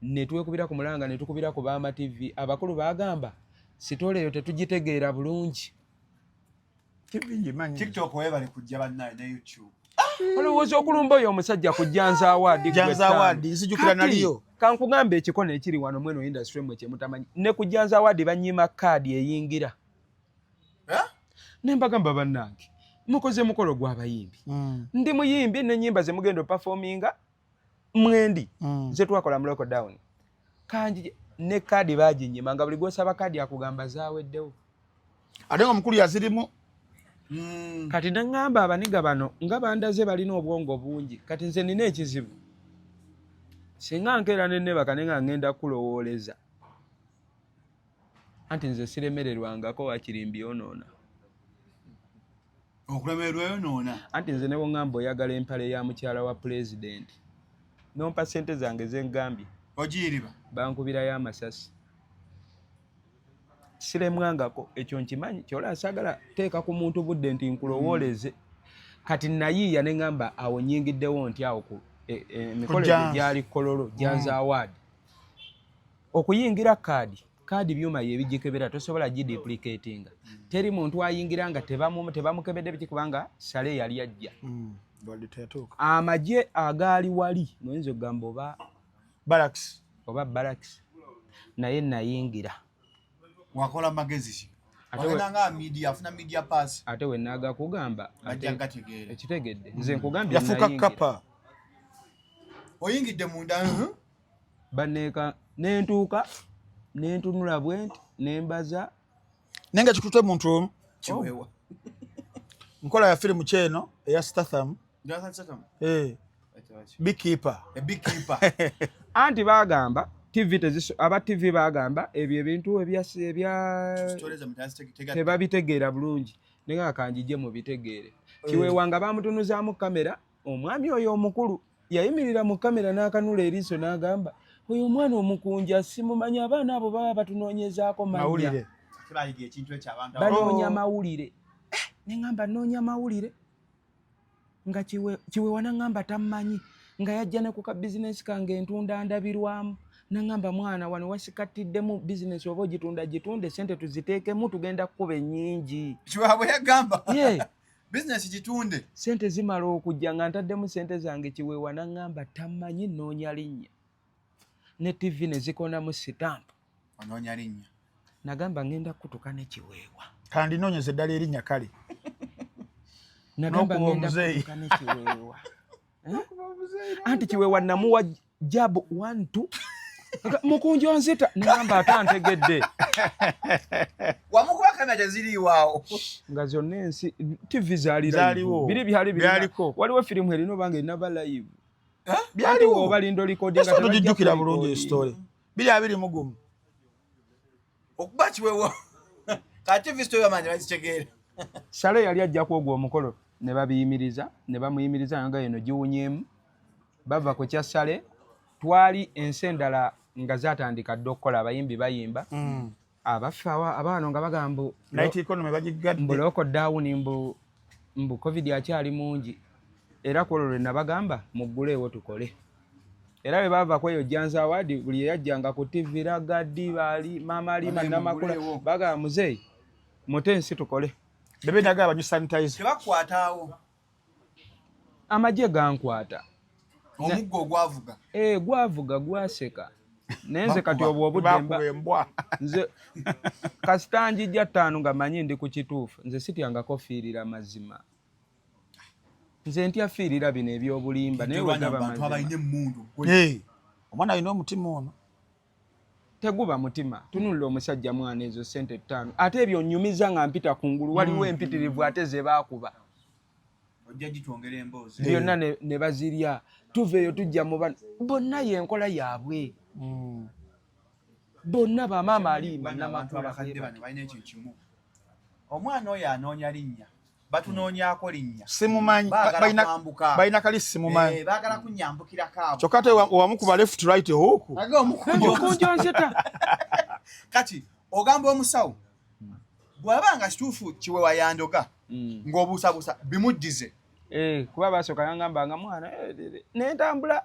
ne twekubira ku mulanga ne tukubira ku baama TV abakulu bagamba sitole eyo tetugitegeera bulungi TikTok webale kujja bannaye ne YouTube olowooza okulumba oyo omusajja kujjanza awaadi nzijukira naliyo kankugambe ekikono ekiri wano mweno industry mwe kyemutamanyi ne kujjanza awaadi banyima kaadi eyingira ne mbagamba bannange mukoze mukolo gw'abayimbi ndi muyimbi n'ennyimba ze mugenda performinga mwendi ze twakola mu local down kanji ne kaadi baginyima nga buli gwosaba kaadi akugamba zaaweddewo ate nga omukulu yazirimu kati nangamba abaniga bano nga bandaze balina obwongo bungi kati nze nina ekizibu singa nkeera nennebaka ne nga ngenda kulowooleza anti nze siremererwangako wakirimbi onoona okulemererwa yonoona anti nze ne bwongamba oyagala empale ya mukyala wa pulezidenti nompa sente zange zengambye ogiriba bankubirayo amasasi siremwangako ekyo nkimanyi kyola asagala teeka ku muntu budde nti nkulowooleze kati nayiiya ne ngamba awo nyingiddewo nti awo ku emikolo gyali kololo janza award okuyingira kaadi byuma yebigikebera tosobola giduplicatinga teri muntu ayingira nga tebamukebedde biki kubanga sale yali ajja amagye agaali wali mwenzo gamba oba barracks naye nayingira wakola magezi ki Wakenanga media afuna media pass ate wenaga kugamba ekitegedde nze nkugambye yafuka kapa oyingidde munda baneka nentuuka nentunula bwenti nembaza nenga kikutwe muntu omu kiwewa nkola ya filimu kyeno eya Statham beekeeper anti bagamba aba TV bagamba ebyo ebintu tebabitegeera bulungi nenga kanjije mu bitegeere kiwewanga bamutunuzaamu kamera omwami oyo omukulu yayimirira mu kamera n'akanula eriiso n'agamba oyo omwana omukunja simumanya abaana abo baba batunoonyezaako mawulire banoonya mawulire neŋŋamba noonya mawulire nga kiwewa naŋŋamba tammanyi nga yajja ne ku ka bizinesi kange entunda ndabirwamu naŋŋamba mwana wano wasikatiddemu bizinesi oba gitunde sente tuziteekemu tugenda kukuba ennyingi kiwabwe yagamba bizinesi gitunde sente zimala okujja nga ntaddemu sente zange kiwewa naŋŋamba tammanyi noonya linnya ne TV ne zikonamu sitampu onoonya linnya nagamba ngenda kutuka ne kiweewa kandi noonyeza eddala erinnya kale nagamba ngenda kutuka ne kiweewa anti kiweewa namuwa jabu 1-2 mukunjo nzita nagamba atantegedde wamukuba kamera teziriiwaawo nga zonna ensi TV zaaliwo biri byaliko waliwo firimu erina obanga erinaba live byaliwo obalinda olikodinga tebajjukira bulungi story biri abiri mugumu okuba kiwewa ka TV story bamanyi bazitegeera sale yali ajja kwogwa omukolo ne babiyimiriza ne bamuyimiriza nga eno giwunyeemu bava ku kya sale twali ensi endala nga zatandika dde okukola abayimbi bayimba abafawa abaano nga bagamba mbuloko dawuni mbu covid akyali mungi era ku olwo lwe nabagamba mugguleewo tukole era bwe bava kweyo janza awadi buli yajjanga ku TV Ragadi bali Mama Alima Namakula bagamba muzeeyi mute ensi tukole bebe naga abanyu sanitize tebakwataawo amagye gankwata omuggo ogwavuga gwavuga gwaseka nenze kati obwo obuddemba nze kasita njijja 5 nga manyi ndi ku kituufu nze sityangako fiirira mazima nze ntya fiirira bino ebyobulimba naye wegaba mazima omwana alina omutima ono teguba mutima tunulira omusajja mwana ezo sente 5 ate ebyo nnyumiza nga mpita kungulu waliwo empitirivu ate ze baakuba ojja gitwongera emboozi byonna ne bazirya tuveeyo tujja mu bana bonna yenkola yaabwe bonna bamaama Alima Namakula balina ekyo kimu omwana oyo anoonya linnya batunoonyako linnya simumanyi balina kali simumanyi baagala kunyambukirako abo kyokka te wamukuba left right hooku omukunjo nzeta kati ogamba omusawo bw'aba nga kituufu kiwewa yandoga ng'obuusabuusa bimuddize kuba basooka yangambanga mwana nentambula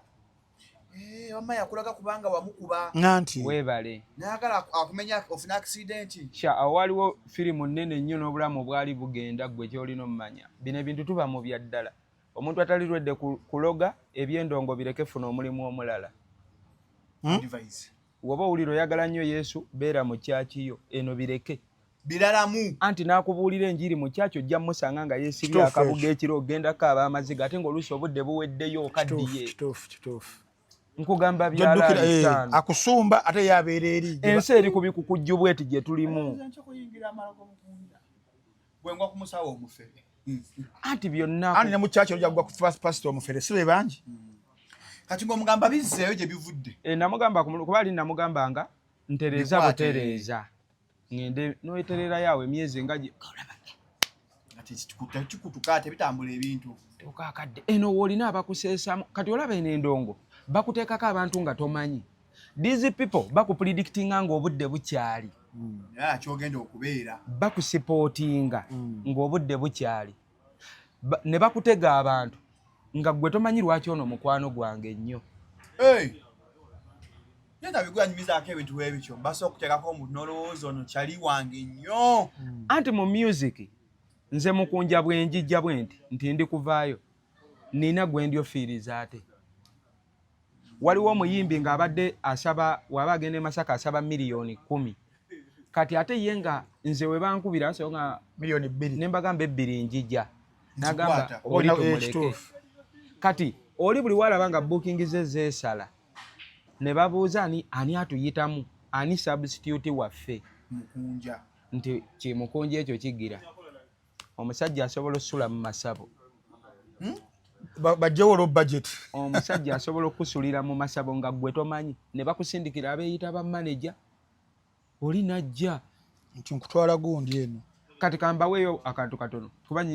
wamma yakulaga kubanga wamukuba nanti weebale nayagala akumenya ofuna accidenti awo waliwo firimu nnene nnyo n'obulamu bwali bugenda gwe kyolina omumanya bino ebintu tuba mu bya ddala omuntu atalirwedde kuloga ebyendongo bireke funa omulimu omulala woba owulira oyagala nnyo Yesu beera mu kyakiyo eno bireke biralamu anti n'akubuulira enjiri mu kyakyo ojja musanga nga yeesibye akabuga ekiro ogendako ab'amaziga ate ng'oluusi obudde buweddeyo okaddiye nkugamba byala akusumba ate yabeera eri ensi eri ku bikukujju bweti gye tulimu bwengwa ku musawo omufere anti byonna anti ne mu kyakyo ojja kugwa ku first pastor omufere si be bangi kati ng'omugamba bizzeeyo gye bivudde namugamba kuba ali namugambanga ntereeza butereeza ngende noeterera yawe emyezi nga kikutuka ate bitambula ebintu tukakadde eno woolina abakuseesamu kati olaba eno endongo bakuteekako abantu nga tomanyi these people bakupredictinga ng'obudde bukyali kyogenda okubeera bakusipootinga ng'obudde bukyali ne bakutega abantu nga gwe tomanyi lwaki ono mukwano gwange nnyo. Yenda bigwanyumizaako ebintu ebityo mbasa okuteekako omuntu n'olowooza ono kyali wange nnyo. Anti mu music nze mukunja bwenjijja bwe nti ndi kuvaayo nina gwe ndyofiiriza ate. Waliwo omuyimbi ng'abadde asaba waba agenda e Masaka asaba miliyoni 10. Kati ate ye nga nze we bankubira so nga miliyoni 2 ne mbagamba 2 njijja. Nagamba oli tumuleke. Kati oli buli walaba nga booking ze zeesala ne babuuza ani atuyitamu ani substitute waffe mukunja nti kimukunja ekyo kigira omusajja asobola okusula mu masabo. Bajjewolo budget. Omusajja asobola okusulira mu masabo nga gwe tomanyi ne bakusindikira abeeyita ba manager oli najja nti nkutwala gundi eno. Kati kambaweeyo akantu katono kuba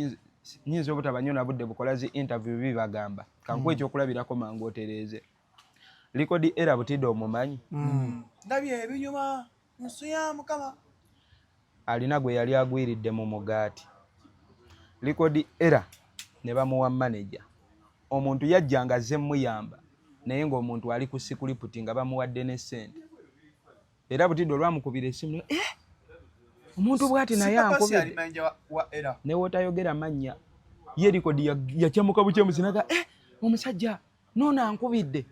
nyinza obutaba nnyo na budde bukola zi interview bibagamba kankuwa ekyokulabirako mangu otereeze. Likodi era Butidde omumanyi? Ndabye ebinyuma nsu ya Mukama. Alina gwe yali agwiridde mu mugaati. Likodi era ne bamuwa manager. Omuntu yajjanga azze muyamba naye ng'omuntu ali ku sikuriputi nga bamuwadde ne ssente. Era Butidde olwamukubira essimu omuntu bw'ati naye ankubidde ne wootayogera mannya ye Likodi yakyamuka bukyemusi naga omusajja noono ankubidde.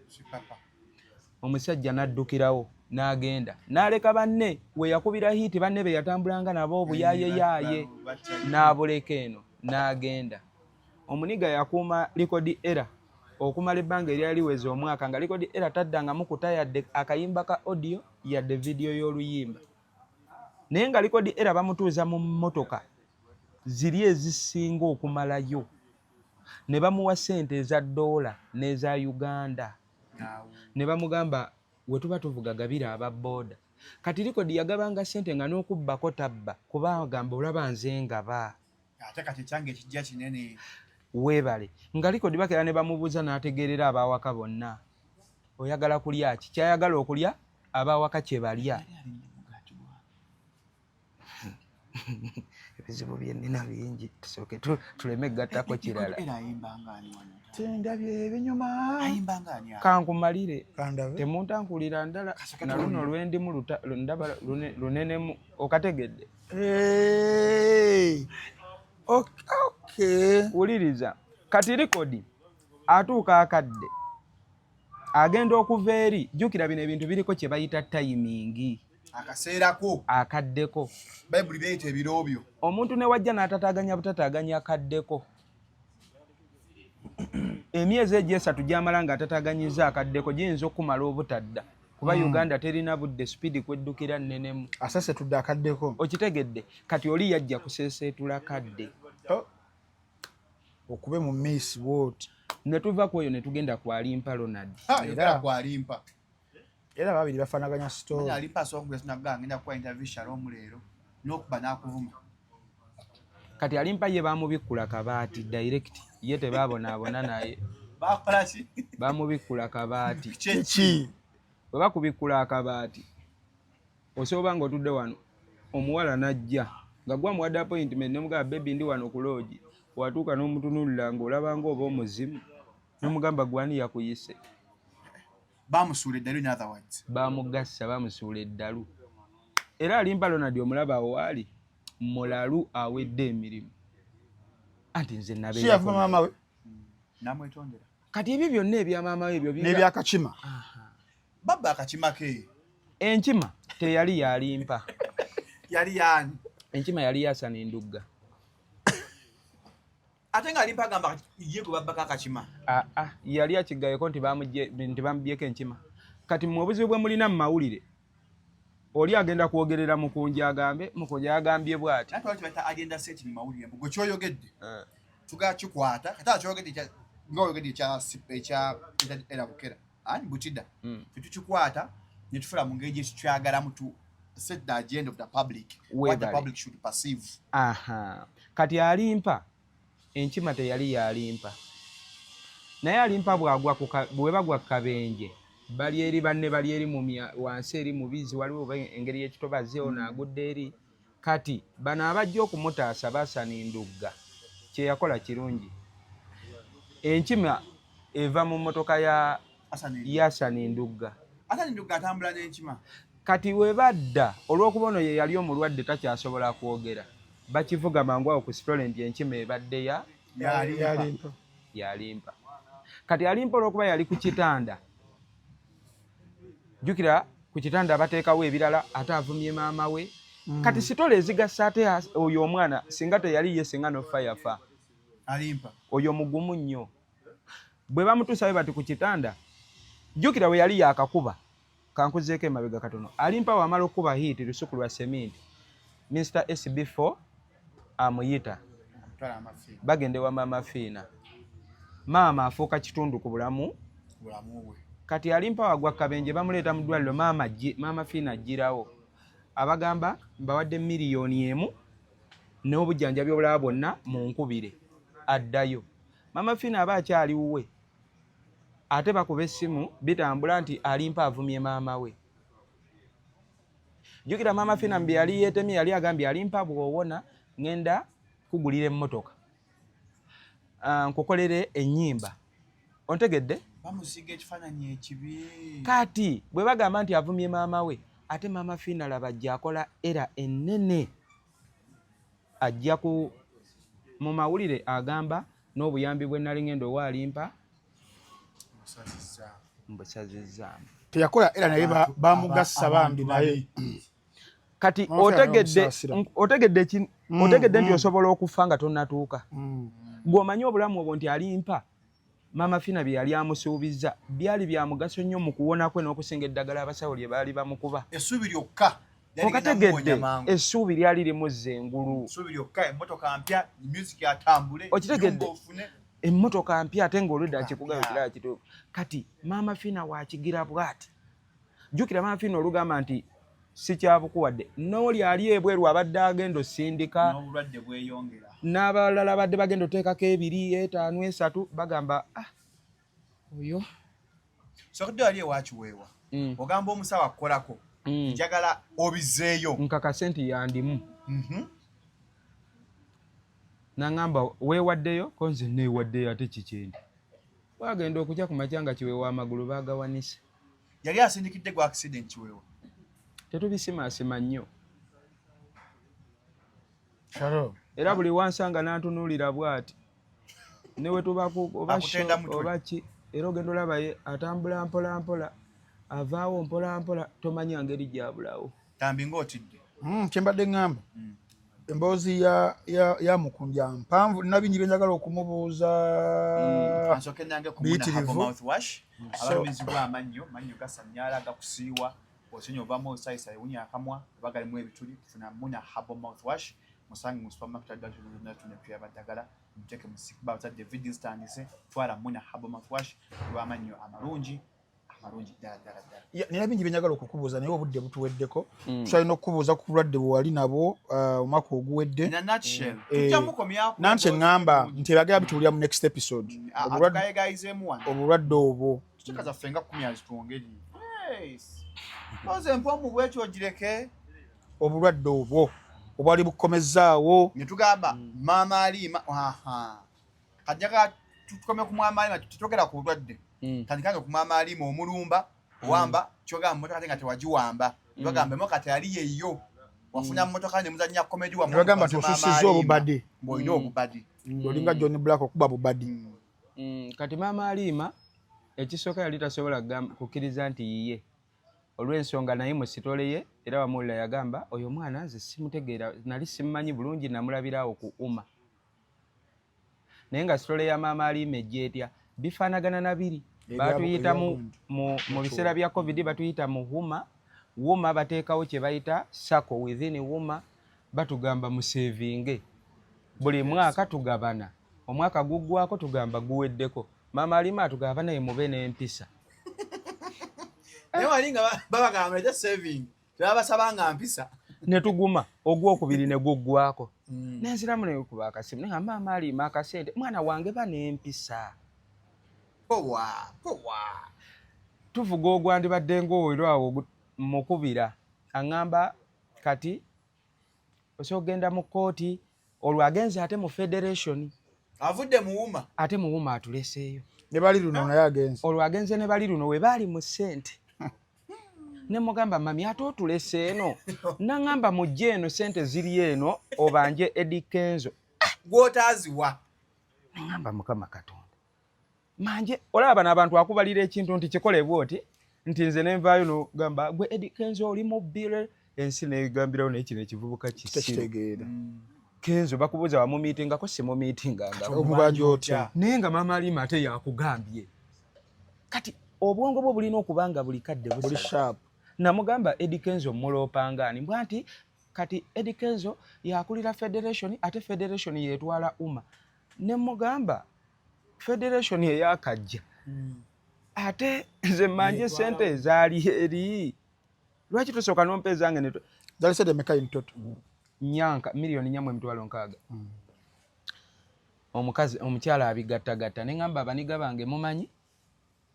Omusajja n'addukirawo n'agenda n'aleka banne we yakubira hiiti banne be yatambulanga nabo obuyaayeyaye n'abuleka eno n'agenda. Omuniga yakuuma Likodi era okumala ebbanga eryali liweza omwaka nga Likodi era taddangamu kutayadde akayimba ka audio yadde vidiyo y'oluyimba. Naye nga Likodi era bamutuuza mu mmotoka ziri ezisinga okumalayo ne bamuwa ssente eza $, n'eza Uganda. Ne bamugamba we tuba tuvuga gabira aba boda. Kati Likodi yagabanga ssente nga n'okubbako tabba kuba agamba olaba nze ngaba. Ate kati kyange ekijja kinene. Weebale nga Likodi bakera ne bamubuuza n'ategeerera abaawaka bonna. Oyagala kulya ki? Kyayagala okulya abaawaka kye balya. Ebizibu bye nnina bingi tusooke tuleme gattako kirala. Ndabye ebinyuma. Kankumalire temuntankulira ndala na luno lwendimu ndaba lunenemu okategedde. Okay. Wuliriza kati Likodi atuuka akadde agenda okuva eri jjukira bino ebintu biriko kye bayita timing. Akaseerako akaddeko Bible beyita ebirobyo. Omuntu ne wajja n'atataganya butataganya akaddeko. Emyezi egy'esatu gy'amala ng'atataganyiza akaddeko giyinza okumala obutadda kuba Uganda terina budde speed kweddukira nnenemu. Asesetudde akaddeko. Okitegedde kati oli yajja kuseeseetula kadde. Okube mu Miss World. Ne tuva ku eyo ne tugenda ku Alimpa Ronald. Era ku Alimpa. Era babiri bafanaganya story. Alimpa sokugesa naganga ngenda kwa interview Shalom leero n'okuba n'akuvuma. Kati Alimpa ye bamubikkula kabaati direct ye tebabonaabona naye. Bakola ki? Bamubikkula kabaati. Kiki? Bwe bakubikkula akabaati osobola ng'otudde wano omuwala n'ajja nga gwamuwadde appointment ne mugamba baby ndi wano ku loogi watuuka n'omutunuulira ng'olaba ng'oba omuzimu n'omugamba gwani yakuyise. Bamusuula eddalu in other words. Bamugassa bamusuula eddalu. Era Alimpa Ronald omulaba awo waali mulalu awedde emirimu. Anti nze nabeera. Si yavuga maama we. Namwetondera. Kati ebyo byonna ebya maama we ebyo n'ebyakakima. Baba akakima ke. Enkima teyali ya Alimpa. Yali yani. Enkima yali Yasana Endugga. Ate nga Alimpa agamba ye gwe babaka akakima. Yali akigayeko nti bamubyeko enkima. Kati mu obuzibu bwe mulina mu mawulire oli agenda kwogerera Mukunja agambe Mukunja agambye bw'ati. Ate wali bata agenda set mu mawulire gwe kyoyogedde. Tugakikwata kati akyogedde ng'oyogedde ekya era bukera. Ani Butidde. Tukikwata ne tufula mu ngeri kyagalamu tu set the agenda of the public. What the public should perceive. Kati Alimpa enkima teyali ya Alimpa. Naye Alimpa bwe bagwa kabenje bali eri banne bali eri wansi eri mubizi waliwo engeri y'ekitobaze ono agudde eri. Kati bano abajja okumutaasa Yasana Endugga kye yakola kirungi. enkima eva mu mmotoka ya Hassan Ndugga. Hassan Ndugga atambula n'enkima. Kati we badda olw'okuba ono ye yali omulwadde takyasobola kwogera bakivuga mangu awo ku restaurant enkima ebadde yalimpa. Kati alimpa olw'okuba yali ku kitanda. Jukira ku kitanda bateekawo ebirala ate avumye maama we. Kati sitole ezigasa ate oyo omwana singa teyali ye singa nofa yafa. Alimpa. Oyo mugumu nnyo. Bwe bamutuusayo bati ku kitanda, jukira we yali yakakuba. Kankuzeeko emabega katono. Alimpa wamala okuba hiti lusuku lwa seminti. Mr. SB4 amuyita. Bagende wa Mama Fiina. Maama afuuka kitundu ku bulamu bwe. Kati alimpa wagwa kabenje bamuleeta mu ddwaliro Mama Fiina ajjirawo. Abagamba mbawadde miliyoni 1 n'obujjanjabi obulala bwonna mu nkubire. Addayo. Mama Fiina aba akyali wuwe. Ate bakuba essimu bitambula nti alimpa avumye maama we. Jukira Mama Fiina mbi yali yeetemye yali agambye alimpa bw'owona ngenda kugulira emmotoka. Nkukolere ennyimba. Ontegedde? Bamusiga ekifaananyi ekibi. Kati bwe bagamba nti avumye maama we, ate Mama Fiina laba ajja akola era ennene. Ajja ku mu mawulire agamba n'obuyambi bwe nali ngenda owa alimpa mbusazizaamu. Teyakola era naye bamugassa bambi naye. Kati otegedde nti osobola okufa nga tonnatuuka. Gw'omanyi obulamu obwo nti alimpa Mama Fiina bye yali amusuubiza byali bya mugaso nnyo mu kuwona kwe n'okusinga eddagala abasawo lye baali bamukuba. Essuubi lyokka. Okategedde essuubi lyali limuzza engulu. Essuubi lyokka emmotoka mpya music atambule. Okitegedde emmotoka mpya ate ng'oludde akikugayukira kituufu. Kati Mama Fiina waakigira bw'ati. Jjukira Mama Fiina olugamba nti si kyabukuwadde n'oli ali ebweru abadde agenda osindika n'obulwadde bweyongera. N'abalala badde bagenda oteekako 2, 5, 3 bagamba oyo. Sokudde ali ewakiweewa. Ogamba omusawo akukolako. Njagala obizeeyo. Nkakase nti yandimu. Nangamba weewaddeyo konze neewaddeyo ate kikyendi. Bagenda okujja ku makyanga kiweewa amagulu baagawanise. Yali asindikidde gwa accident kiweewa. Tetubisimaasima nnyo. Era buli wansanga n'antunuulira bw'ati. Ne we tubaku oba ki era ogenda olabaye atambula mpola mpola. Avaawo mpola mpola tomanya ngeri gyabulawo. Tambi ng'otidde. Kyembadde ngamba. Emboozi ya Mukunja mpanvu nabingi byenjagala okumubuuza. Ansooke nange kumuna mouthwash. Abalumizibwa amannyo gasanyaala gakusiiwa. Osinyo ovaamu osayisa ewunya akamwa bagalimu ebituli tufuna muna habo mouthwash. Musange mu supermarket adagala tunepya badagala muteke musikba batadde video standise twala muna habo mouthwash lw'amannyo amalungi. Nina bingi byenjagala okukubuuza naye obudde butuweddeko. Tusalina okukubuuza ku bulwadde bwe wali nabwo omwaka oguwedde. Nanche ngamba nti ebagala bituwulira mu next episode. Obulwadde obwo. Tukaza ffenga 10 azitwongeri. Oze mpomu bwekyo ogireke. Obulwadde obwo obwali bukomezaawo. Ne tugamba Maama Alima. Kajjaga tukome ku Maama Alima tutogera ku bulwadde. Tandikanga ku Maama Alima omulumba wamba kyoga mmotoka nga tewagiwamba. Bagamba mmotoka yali yeyo. Wafuna mmotoka ne muzannya comedy wa mmotoka. Bagamba tususizo obubadi. Boyino obubadi. Olinga John Black okuba bubadi. Kati Maama Alima ekisooka yali tasobola kukkiriza nti yiye. Olw'ensonga naye mu sitole ye era wamuwulira yagamba oyo mwana nze simutegeera nali simumanyi bulungi namulabirawo ku uma. Naye nga sitole ya Maama Alima ejjeetya bifaanagana na biri. Batuyita mu biseera bya COVID batuyita mu wuma bateekawo kye bayita sako within wuma batugamba mu savinge. Buli mwaka tugabana. Omwaka guggwako tugamba guweddeko. Maama Alima atugamba naye mube n'empisa. Naye walinga babagamba ejja saving. Tebabasabanga mpisa. Ne tuguma ogwokubiri ne guggwako. Nenziramu ne kuba akasimu. Naye Maama Alima akasente mwana wange ba n'empisa. Powa. Tuvuga ogwandibadde ng'owerwawo mukubira. Aŋŋamba kati osogenda mu kkooti olwo agenze ate mu federation. avudde muwuma ate muwuma atuleseeyo ne bali luno naye agenze olwo agenze ne bali luno we baali mu ssente ne mugamba mami ate otulese eno naŋŋamba mujje eno ssente ziri eno obanje Eddie Kenzo gw'otaaziwa naŋŋamba mukama Katonda manje olaba n'abantu akubalira ekintu nti kikolebwa oti nti nze ne nvaayo n'ogamba gwe Eddie Kenzo oli mu bbire ensi neegambirawo naye kino ekivubuka kitegeera Kenzo bakubuuza wamumiitingako si mumiitinganga omubanja otya naye nga maama Alima ate yakugambye kati obwongo bwo bulina okuba nga buli kadde buli sharp namugamba Eddie Kenzo muloopangaani mbwa nti kati Eddie Kenzo yakulira federation ate federation yeetwala uma ne mugamba federation eyakajja ate nze manje sente ezaali eri lwaki tosooka nompa ezange zalisede mekayi mtoto nyanka milioni 4.6 omukazi omukyala abigattagatta ne ngamba abaniga bange mumanyi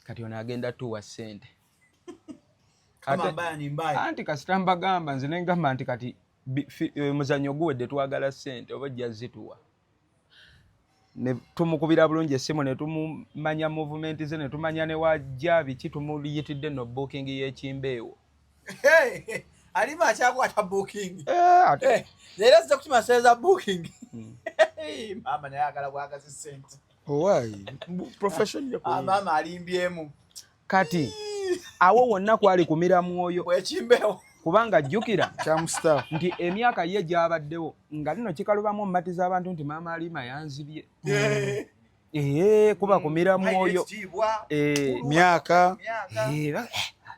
kati ono agenda tuwa ssente anti kasita mbagamba nze ne ngamba nti kati muzannyo guwedde twagala ssente oba ojja zituwa ne tumukubira bulungi essimu ne tumumanya movement ze ne tumanya ne wajja biki tumuliyitidde no booking y'ekimbeewo Alima akyakwata booking leero zza kukimaseeza booking maama naye agala bwagazi ssente why profession maama alimbyemu kati awo wonna kwali kumira mwoyo bwekimbeewo kubanga jjukira kyamustaff nti emyaka ye gyabaddewo nga lino kikalubamu omumatiza abantu nti maama Alima yanzibye kuba kumira mwoyo myaka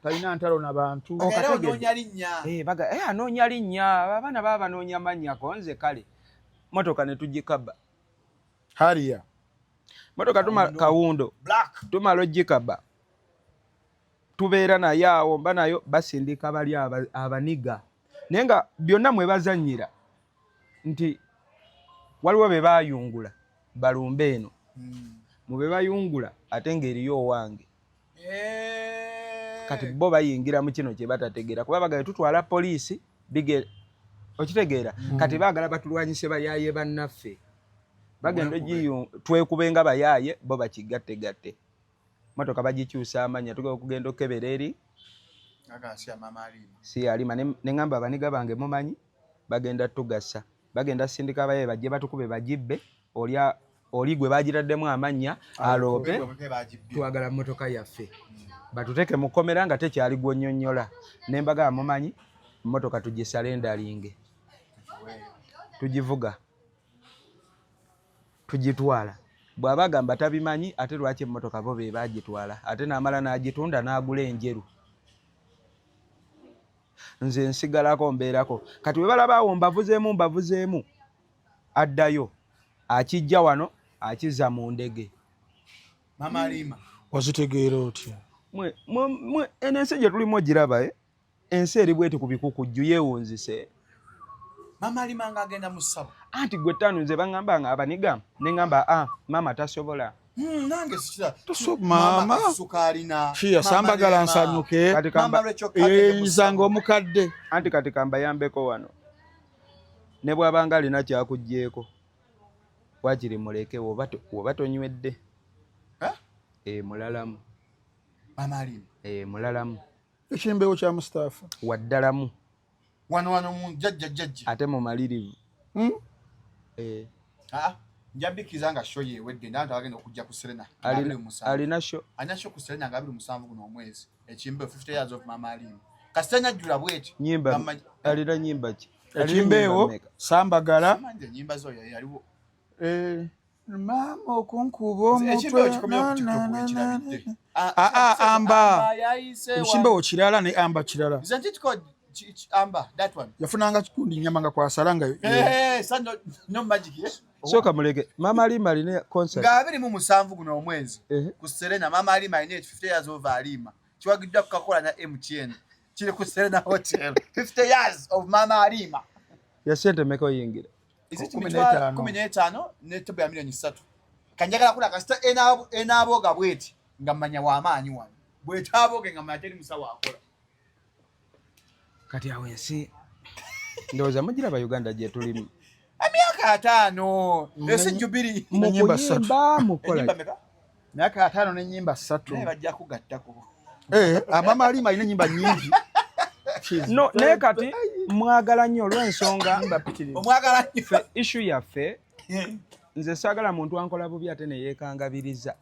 talina ntalo n'abantu anoonya linnya abaana baba banoonya mannyako nze kale motoka ne tugikaba Harrier motoka kawundo tumala ogikaba tubeera naye awo mba nayo basindika bali abaniga naye nga byonna mwe bazannyira nti waliwo be baayungula balumbe eno mu be bayungula ate ng'eriyo owange kati bo bayingira mu kino kye batategeera kuba bagala tutwala poliisi okitegeera kati baagala batulwanyise bayaaye bannaffe bagenda twekubenga bayaaye bo bakigattegatte motoka bagikyusa amanya tugenda okugenda okebera eri si Alima ne ngamba abaniga bange mumanyi bagenda tugasa bagenda sindika abaye bajje batukube bagibbe oli gwe bagiraddemu amannya aloope twagala motoka yaffe batuteke mukomera nga tekyali gwonyonyola nembaga mumanyi motoka tugisalendalinge tugivuga tugitwala bw'abagamba tabimanyi ate lwaki emmotoka bo be bagitwala ate n'amala n'agitunda n'agula enjeru nze nsigalako mbeerako kati we balaba awo mbavuzeemu addayo akijja wano akiza mu ndege maama Alima wazitegeera otya mwe ensi gye tulimu ogiraba ensi eri bweti ku bikukujju yeewunzise maama Alima nga agenda mu ssabo anti gwe ttaano nze baŋŋamba nga abaniga ne ŋŋamba maama tasobola nange sikira maama sukaalina sambagala nsanyuke nzanga omukadde anti kati kambayambeko wano ne bw'abanga alina kyakugjeeko wakiri muleke woba tonywedde mulalamu maama Alima mulalamu ekimbeewo kya Mustafa waddalamu wano mu jjajja ate mumalirivu njabikiriza nga sho yewedde ndantu agenda okujja ku Serena alina sho ku Serena nga 27 guno omwezi ekimbeewo 50 years of maama Alima kasitanya jjula bweti nyimba alina nyimba ki ekimbeewo sambagala nyimba zo yaliwo maama okunkuba omutwe amba ekimbeewo kirala ne amba kirala yafunanga kikundi nyama nga kwasala nga soka mulege maama Alima alina concert nga 27 guno omwezi ku Serena maama Alima alina 50 years of Alima kiwagiddwa kukakola na MTN kiri ku Serena Hotel 50 years of maama Alima yasente meka oyingira 15 ne tobe ya milioni 3 kanjagala kula kasita enaaboga bweti nga manya wa amaanyi wano bwetaaboge nga manya teri musawo akola kati awo ensi ndowooza mugiraba Uganda gye tulimu emyaka Myaka 5 esi Jubilee mukuyimba mukola myaka 5 n'ennyimba 3 naye bajja kugattako Mama Alima alina ennyimba nnyingi no naye kati mwagala nnyo olw'ensonga omwagala nnyo issue yaffe nze saagala muntu ankola bubi ate ne yeekangabiriza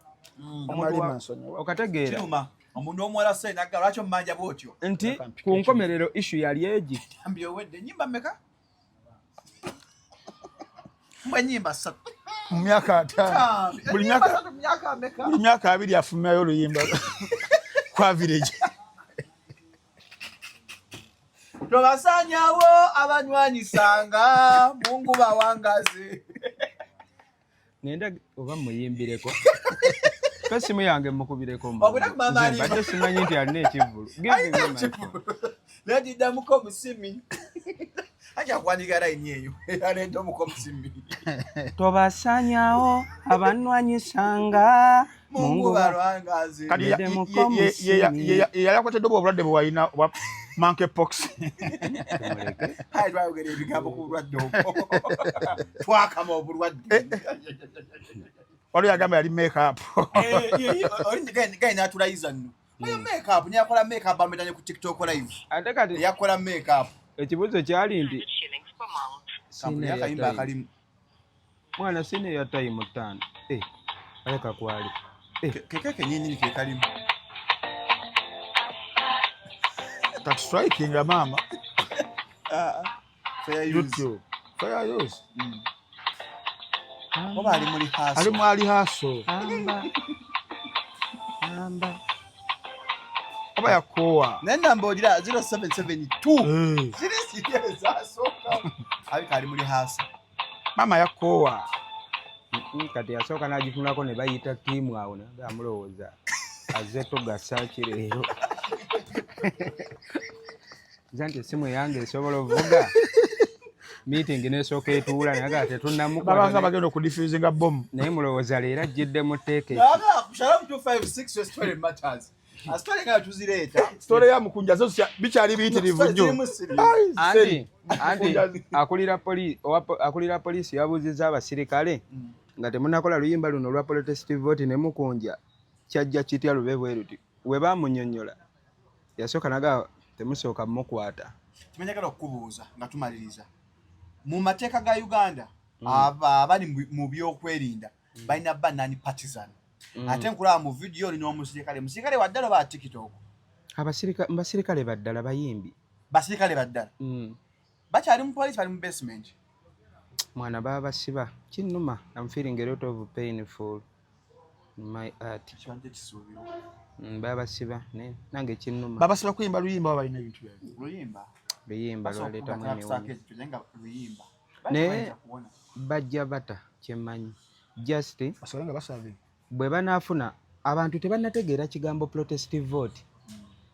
okategeera omuntu omuwala sente naga lwaki omumanja bw'otyo nti ku nkomerero issue yali egi ambyowedde ennyimba mmeka mwenyimba 3 mu myaka 5 buli myaka 2 afumyayo oluyimba kwa village tobasanyawo abanywanyisanga Mungu bawangaze ngenda oba muyimbireko kasimu yange mukubireko mbadde simanyi nti alina ekivulu nediddamuko omusimi aja kuwanika layini eyo alenda omuko omusimi tobasanyawo abanywanyisanga Mungu balwangaze kati yakwatedde obulwadde bwewalina monkeypox twayogera ebigambo ku bulwadde obwo twakama obulwadde waliwo yagamba yali makeup gayi natulayiza nno oyo makeup niyakola makeup ametanye ku TikTok live ate kati yakola makeup ekibuzo kyali nti yakayimba akalimu mwana sine ya time 5 aleka kwali kekeke nyinyi kekalimu that striking mama fair use oba ali muri haso ali mwali haso amba oba yakowa nenda mbodira 0772 ziri zasoka ali muri haso mama yakowa kati yasooka n'agifunako ne bayita tiimu awo nagamulowooza azze togasa kireero nza nti essimu yange esobola ovuga meeting n'esooka etuula naye tetunnamubanga bagenda okudifuzinga bomu naye mulowooza leero ajjidde mu teeke Shalom 256 your story matters asitole nga tuzireeta story ya mukunja zo bikyali biyitirivu nnyo anti akulira poliisi yabuuzizza abasirikale nga temunakola luyimba luno olwa protestive vote ne mukunja kyajja kitya lube bweruti we baamunnyonnyola yasooka naga temusooka mukwata kimenyagala okubuuza nga tumaliriza mu mateeka ga Uganda abali mu byokwerinda balina banani partisan ate nkulaba mu video olina omusirikale waddala ba TikTok basirikale baddala bayimbi basirikale baddala bakyali mu police bali mu basement mwana baba basiba kinnuma I'm feeling a lot of painful in my heart baba basiba nange kinnuma baba basiba kuyimba luyimba balina ebintu luyimba lwaleeta ne bajja bata kyemmanyi just basolenga basave bwe banaafuna abantu tebannategeera kigambo protestive vote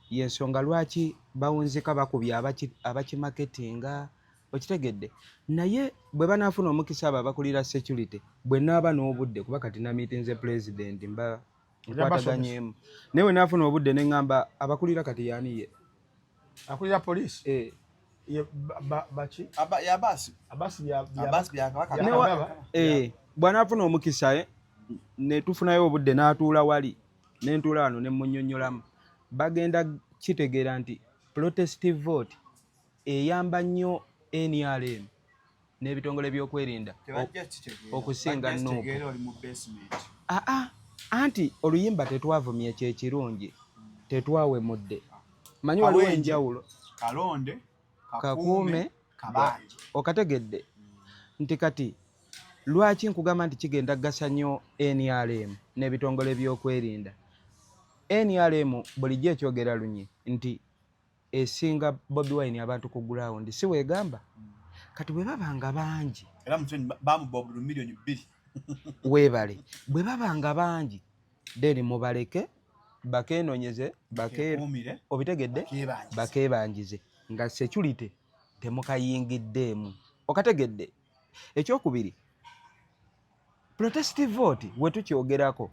yensonga lwaki bawunzika bakubya abakimaketinga okitegedde naye bwe banaafuna omukisa abo abakulira security bwe naaba n'obudde kuba kati na meetinze president mba nkwataganyeemu naye bwe naafuna obudde ne ŋŋamba abakulira kati yaaniye akulira police bw'anaafuna omukisa ne tufunayo obudde n'atuula wali ne ntuula wano ne munnyonnyolamu bagenda kitegeera nti protestive vote eyamba nnyo NRM n'ebitongole by'okwerinda okusinga Nuupu. Anti oluyimba tetwavumye kyekirungi tetwawemudde manyi waliwo enjawulo kalonde kakuume okategedde nti kati lwaki nkugamba nti kigenda gasa nnyo NRM n'ebitongole by'okwerinda NRM bulijjo ekyogera lunyi nti esinga Bobi Wine abantu ku ground si weegamba kati bwe babanga bangi era mutweni bamubobu milioni 2 weebale bwe babanga bangi deni mubaleke bakeenonyeze obitegedde bakeebangize nga security temukayingiddeemu okategedde ekyokubiri protestive vote wetukyogerako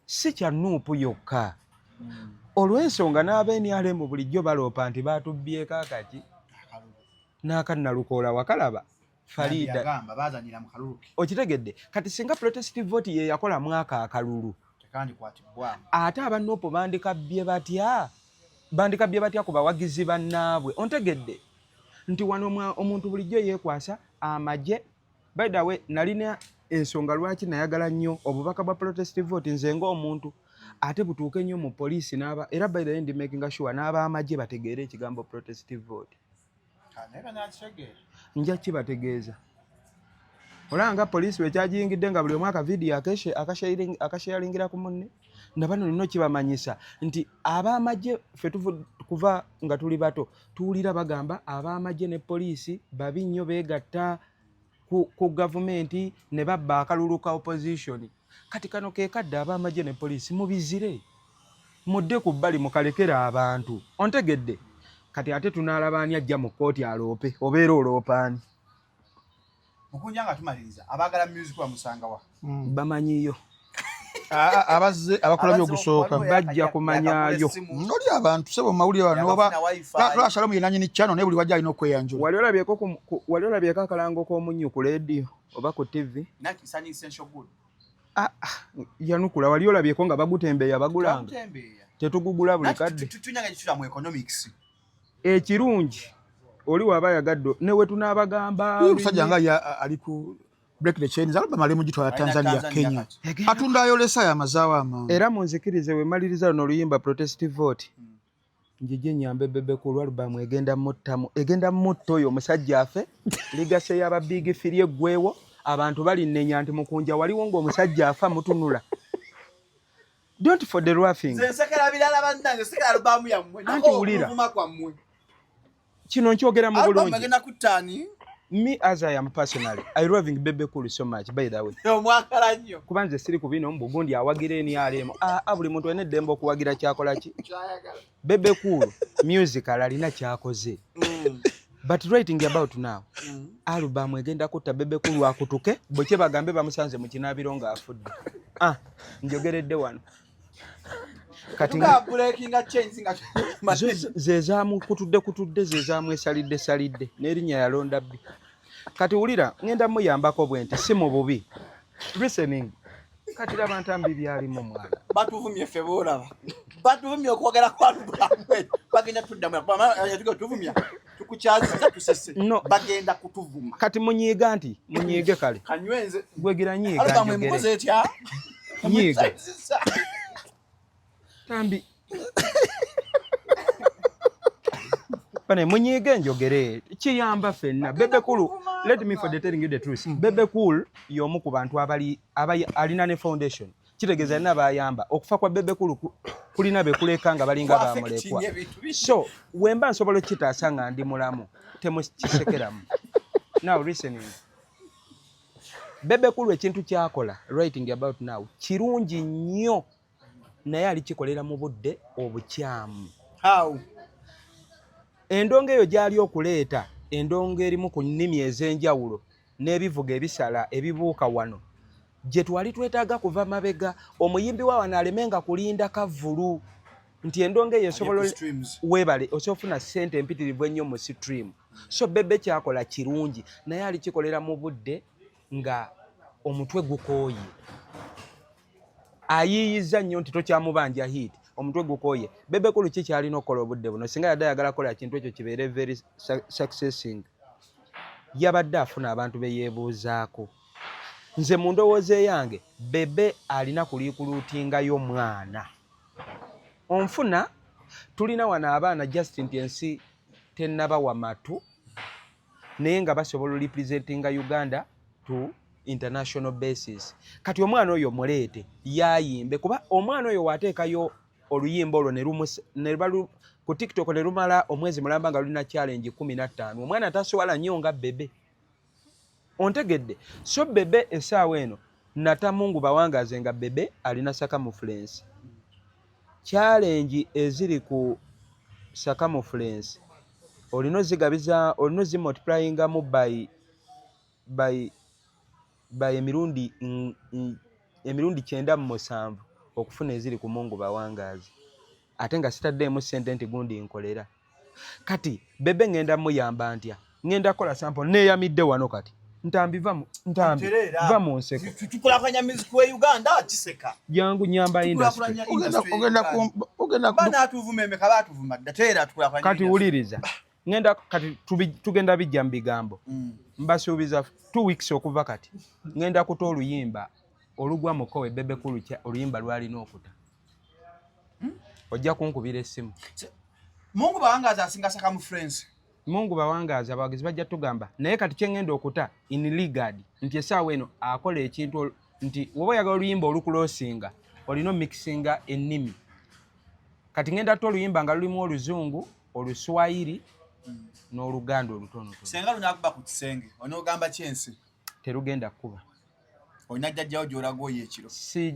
si kya Nuupu yokka olw'ensonga n'abeNRM bulijjo baloopa nti baatubbyeko akaki n'akannalukoola wakalaba Farida yagamba bazanyira mu kalulu okitegedde kati singa protest vote ye yakola mwaka akalulu tekandi kwatibwa ate abannopo bandikabbye batya ku bawagizi bannaabwe ontegedde nti wano omuntu bulijjo yeekwasa amagye by the way nalina ensonga lwaki nayagala nnyo obubaka bwa protest vote nze ng'omuntu ate butuuke nnyo mu poliisi era by the way ndi making sure n'ab'amagye bategeere ekigambo protest vote nja kibategeeza olanga poliisi wekyagiyingidde nga buli omu akavidiyo akasharingira ku munne nabano nino kibamanyisa nti ab'amagye ffe kuva nga tuli bato tuwulira bagamba ab'amagye ne poliisi babi nnyo beegatta ku gavumenti ne babba akalulu ka opposition kati kano ke kadde ab'amagye ne poliisi mubizire mudde ku bbali mukalekera abantu ontegedde kati ate tunaalabani ajja mu kooti aloope obeera oloopaani mukunja nga tumaliriza abagala music bamusanga wa bamanyiyo abazze abakola by'okusooka bajja kumanyayo oli abantu sebo mawulire wano oba Shalomu yenanyini channel naye buli wajja alina okweyanjula wali olabyeko akalango k'omunyu ku leediyo oba ku TV yanukula wali olabyeko nga bagutembeeya bagulanga tetugugula buli kadde ekirungi oli waba yagadde ne we tunaabagamba omusajja nga ali ku break the chains alaba mali mujitwala Tanzania Kenya atunda ayolesa ya mazaawa ama era munzikirize we maliriza no luyimba protest vote njije nyambe bebe ku albamu egenda mutto oyo omusajja afe ligase yaba big firie gwewo abantu bali nenya nti mukunja waliwo ngo omusajja afa mutunula don't for the laughing sekera bilala bandange sekera albamu ya mmwe nako uluma kwa mmwe kino nkyogera mu bulungi bagenda kutani me as I am personally I loving Bebe Cool so much by the way omwakala nnyo kubanze siri kubino mbugundi awagire ni alemo buli muntu ene dembo okuwagira kyakola ki Bebe Cool music alina kyakoze but writing about now album egenda kutta Bebe Cool akutuke bwe bagambe bamusanze mu kinabironga afudde njogeredde wano kati nga breaking chains nga zezamu kutudde zezamu esalidde n'erinnya yalonda bbi kati ulira ngenda muyambako bwente si mu bubi listening kati laba ntambi byalimu mwana batuvumye ffe boolaba batuvumye okwogera kwanu bwamwe bagenda tuddamu tuvumya tukukyaziza tusese bagenda kutuvuma kati munyiiga nti munyiige kale kanywenze gwegira nyiiga alaba mwemukoze etya nyiiga tambi bane munyiige njogere kiyamba fenna Bebe Cool let me for the telling you the truth Bebe Cool y'omu ku bantu alina ne foundation kitegeeza nina bayamba okufa kwa Bebe Cool kulina be kuleka nga balinga bamulekwa so wemba nsobola okitaasa nga ndi mulamu temukisekeramu now listening Bebe Cool ekintu kyakola writing about now kirungi nnyo naye alikikolera mu budde obukyamu endongo eyo gyali okuleeta endongo erimu ku nnimi ez'enjawulo n'ebivuga ebisala ebibuuka wano gye twali twetaaga kuva mabega omuyimbi wa wano alemenga kulinda kavulu nti endongo eyo esobola weebale osofuna ssente empitirivu ennyo mu stream so Bebe kyakola kirungi naye alikikolera mu budde nga omutwe gukooye ayiyiza nnyo nti tokyamubanja hit omutwe gukooye Bebe Cool kikyalina okukola obudde buno singa yadde ayagala kukola kintu ekyo kibeere very successing yabadde afuna abantu beyeebuuzaako nze mu ndowooza yange Bebe alina kulikuluutingayo mwana onfuna tulina wano abaana just nti ensi tennabawa matu naye nga basobola representinga Uganda to international basis kati omwana oyo muleete yayimbe kuba omwana oyo wateekayo oluyimba olwo ku TikTok ne lumala omwezi mulamba nga lulina challenge 15 omwana tasobola nnyo nga Bebe ontegedde so Bebe essaawa eno natamungu bawangaze nga Bebe alina circumference challenge eziri ku circumference olino zigabiza olino zimultiplyinga mu by emirundi 97 okufuna eziri ku mungu bawangazi ate nga sitaddemu ssente nti gundi nkolera kati Bebe ngenda muyamba ntya ngenda kola sample neyamidde wano kati ntambi va mu nseko tukulakanya music we Uganda kiseka jangu nyamba industry ogenda bana atuvuma emeka batuvuma datera tukulakanya kati wuliriza ngenda kati tugenda bijja mbigambo mbasuubiza 2 weeks okuva kati ngenda kuta oluyimba olugwa mukowe bebe kulu oluyimba lwalina okuta ojja kunkubira essimu Mungu bawangaza asinga saka mu friends Mungu bawangaza abagezi bajja tugamba naye kati kyengenda okuta in legard nti esaawa eno akola ekintu nti woba oyagala oluyimba olukulosinga olina mixinga ennimi kati ngenda to oluyimba nga lulimu oluzungu oluswahili n'oluganda olutono senga lunakuba ku kisenge onogamba kyensi terugenda kuba olina jjajjawo gy'olaga ekiro si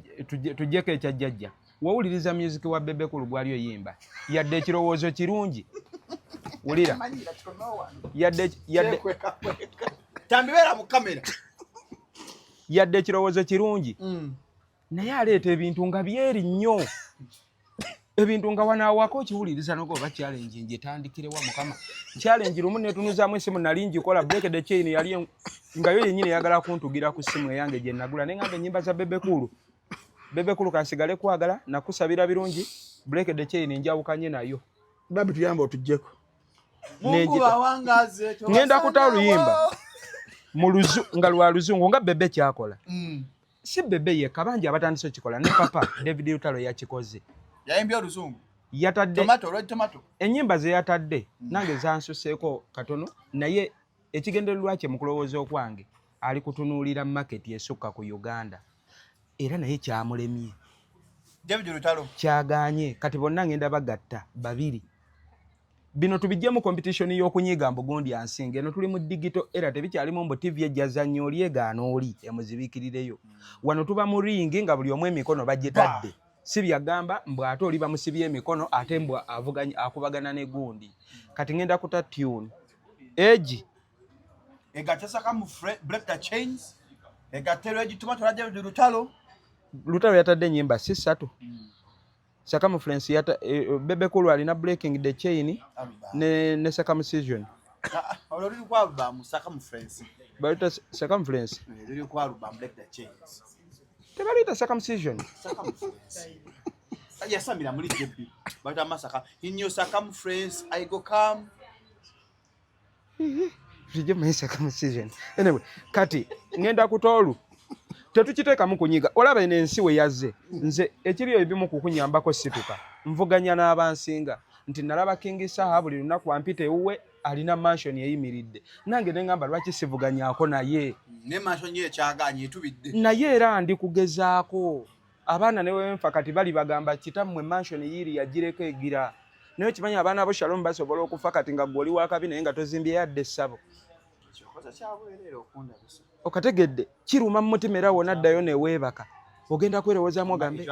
tujjeko ekyajjajja wawuliriza music wa bebe kulu gwali oyimba yadde ekirowoozo kirungi wulira yadde tambibera mu kamera yadde ekirowoozo kirungi naye aleeta ebintu nga byeri nnyo ebintu nga wanaawako kiwuliriza nogoba challenge njetandikirewa mukama challenge lumu netunuzaamu essimu nali ngikola break the chain yali nga yo yennyini yagala kuntugira ku ssimu eyange gye nagula naye ngambe ennyimba za bebe kulu kansigale kwagala nakusabira birungi break the chain njawukanye nayo babi tuyamba otujjeko ngenda kuta oluyimba nga lwa luzungu nga bebe kyakola si bebe yekka bangi abatandise okikola ne papa David Lutalo yakikoze yayimbye oluzungu yatadde tomato ennyimba ze yatadde nange zansuseeko katono naye ekigendererwa kye mu kulowooza okwange ali kutunuulira market esukka ku Uganda era naye kyamulemye David Lutalo kyaganye kati bonna ngenda bagatta babiri bino tubijjemu competition y'okunyiga mbugundi ansinga eno tuli mu digital era tebikyalimu mbu TV ejjazannya oli egaana oli emuzibiikirireyo wano tuba mu ringi nga buli omu emikono bagitadde si byagamba mbw ate oli bamusibye emikono ate mbw akubagana ne gundi kati ngenda kuta tune egi egatasaka mu break the chains egatero egi tomato la David Lutalo yatadde ennyimba 3 circumference yata bebe kulu alina breaking the chain ne circumcision olori kwa ba mu circumference balita circumference olori kwa ba break the chains tebalita circumcision yasamira muri JP balita masaka in your circumference I go come Vije my circumcision anyway kati ngenda kutolu tetukiteekamu kunyiga olaba eno ensi we yazze nze ekiri ebimu kukunyambako situka nvuganya n'abansinga nti nalaba King Saha buli lunaku ampita ewuwe alina mansion eyimiridde nange nengamba lwaki sivuganyaako naye ne mansion ye kyaganye etubidde naye era ndi kugezaako abaana newe nfa kati bali bagamba kitammwe mansion yiri yagireko egira naye kimanya abaana abo Shalom basobola okufa kati nga gwoli wakabi naye nga tozimbye yadde essabo okategedde kiruma mu mutima era wona addayo neweebaka ogenda kwerowoozamu ogambe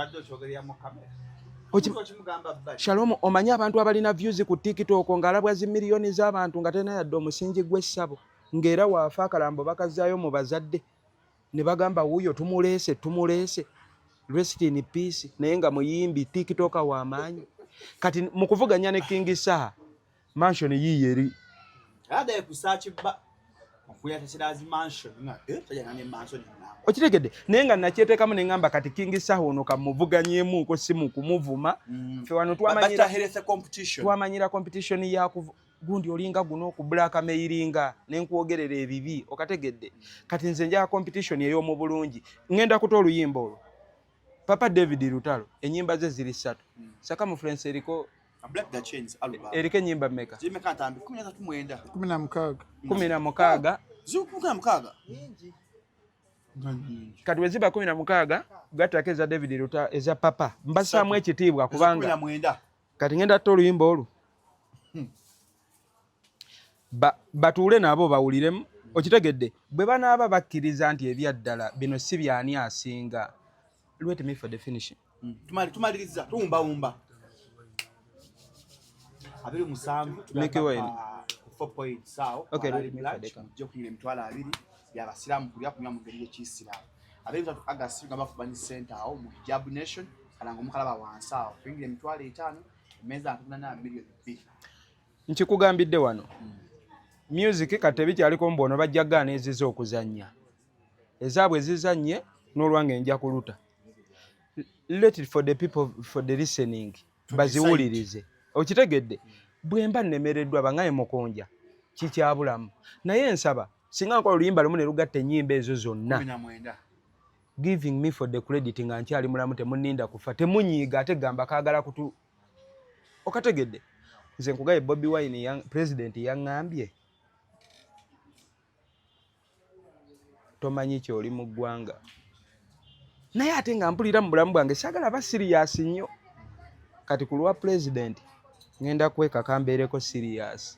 Shalom omanyi abantu abalina views ku TikTok ng'alabwa zi miliyoni z'abantu nga tena yadde omusingi gw'essabo ng'era waafa akalambo bakazaayo mu bazadde ne bagamba wuuyo tumuleese rest in peace naye nga muyimbi TikTok w'amaanyi kati mu kuvuganya ne King Saha mansion yiye eri ada kusachi ba okuya tesirazi mansion tajana ne mansion namba okitegedde naye nga nakyeteekamu ne ngamba kati King Saha ono kamuvuganyemu ko simu kumuvuma fe wano twamanyira competition ya gundi olinga guno ku black mailinga nenkwogerera ebibi okategedde kati nze nja competition eyo mu bulungi ngenda kuta oluyimba olwo Papa David Lutalo ennyimba ze ziri 3 circumference eriko Black the Chains album erike nyimba mmeka zimeka ntambi 13 16 zukuka mkaga kati weziba 16 gatake za David Lutalo eza papa mbasaamu ekitiibwa kubanga kati ngenda to oluyimba olwo batuule nabo bawuliremu okitegedde bwe banaaba bakkiriza nti ebyaddala bino si byani asinga Let me for definition. Tumaliriza tumba abiri musanvu make way 4 points sawa okay let me for deka je kunyire mitwala abiri ya basilamu kulia kunya mu ngeri y'ekisilamu abiri tatu August ngaba fubani center aho mu Hijab Nation kalango mukalaba wansawa kunyire mitwala 5 meza atuna na milioni 2 nkikugambidde wano music kati ebikyaliko mbono bajja gaana eziza okuzannya ezaabwe zizanye n'olwange nja kuluta let it for the people for the listening baziwulirize okitegedde bwe mba nnemereddwa bangaye mukonja kikyabulamu naye nsaba singa nkola oluyimba lumu ne lugatta ennyimba ezo zonna giving me for the credit nga nkyali mulamu temuninda kufa temunyiiga ate gamba kaagala kutu okategedde nze nkugaye Bobi Wine president yaŋŋambye tomanyi kyoli mu ggwanga naye ate nga mpulira mu bulamu bwange saagala ba serious nnyo kati ku lwa president ngenda kwekaka mbeereko serious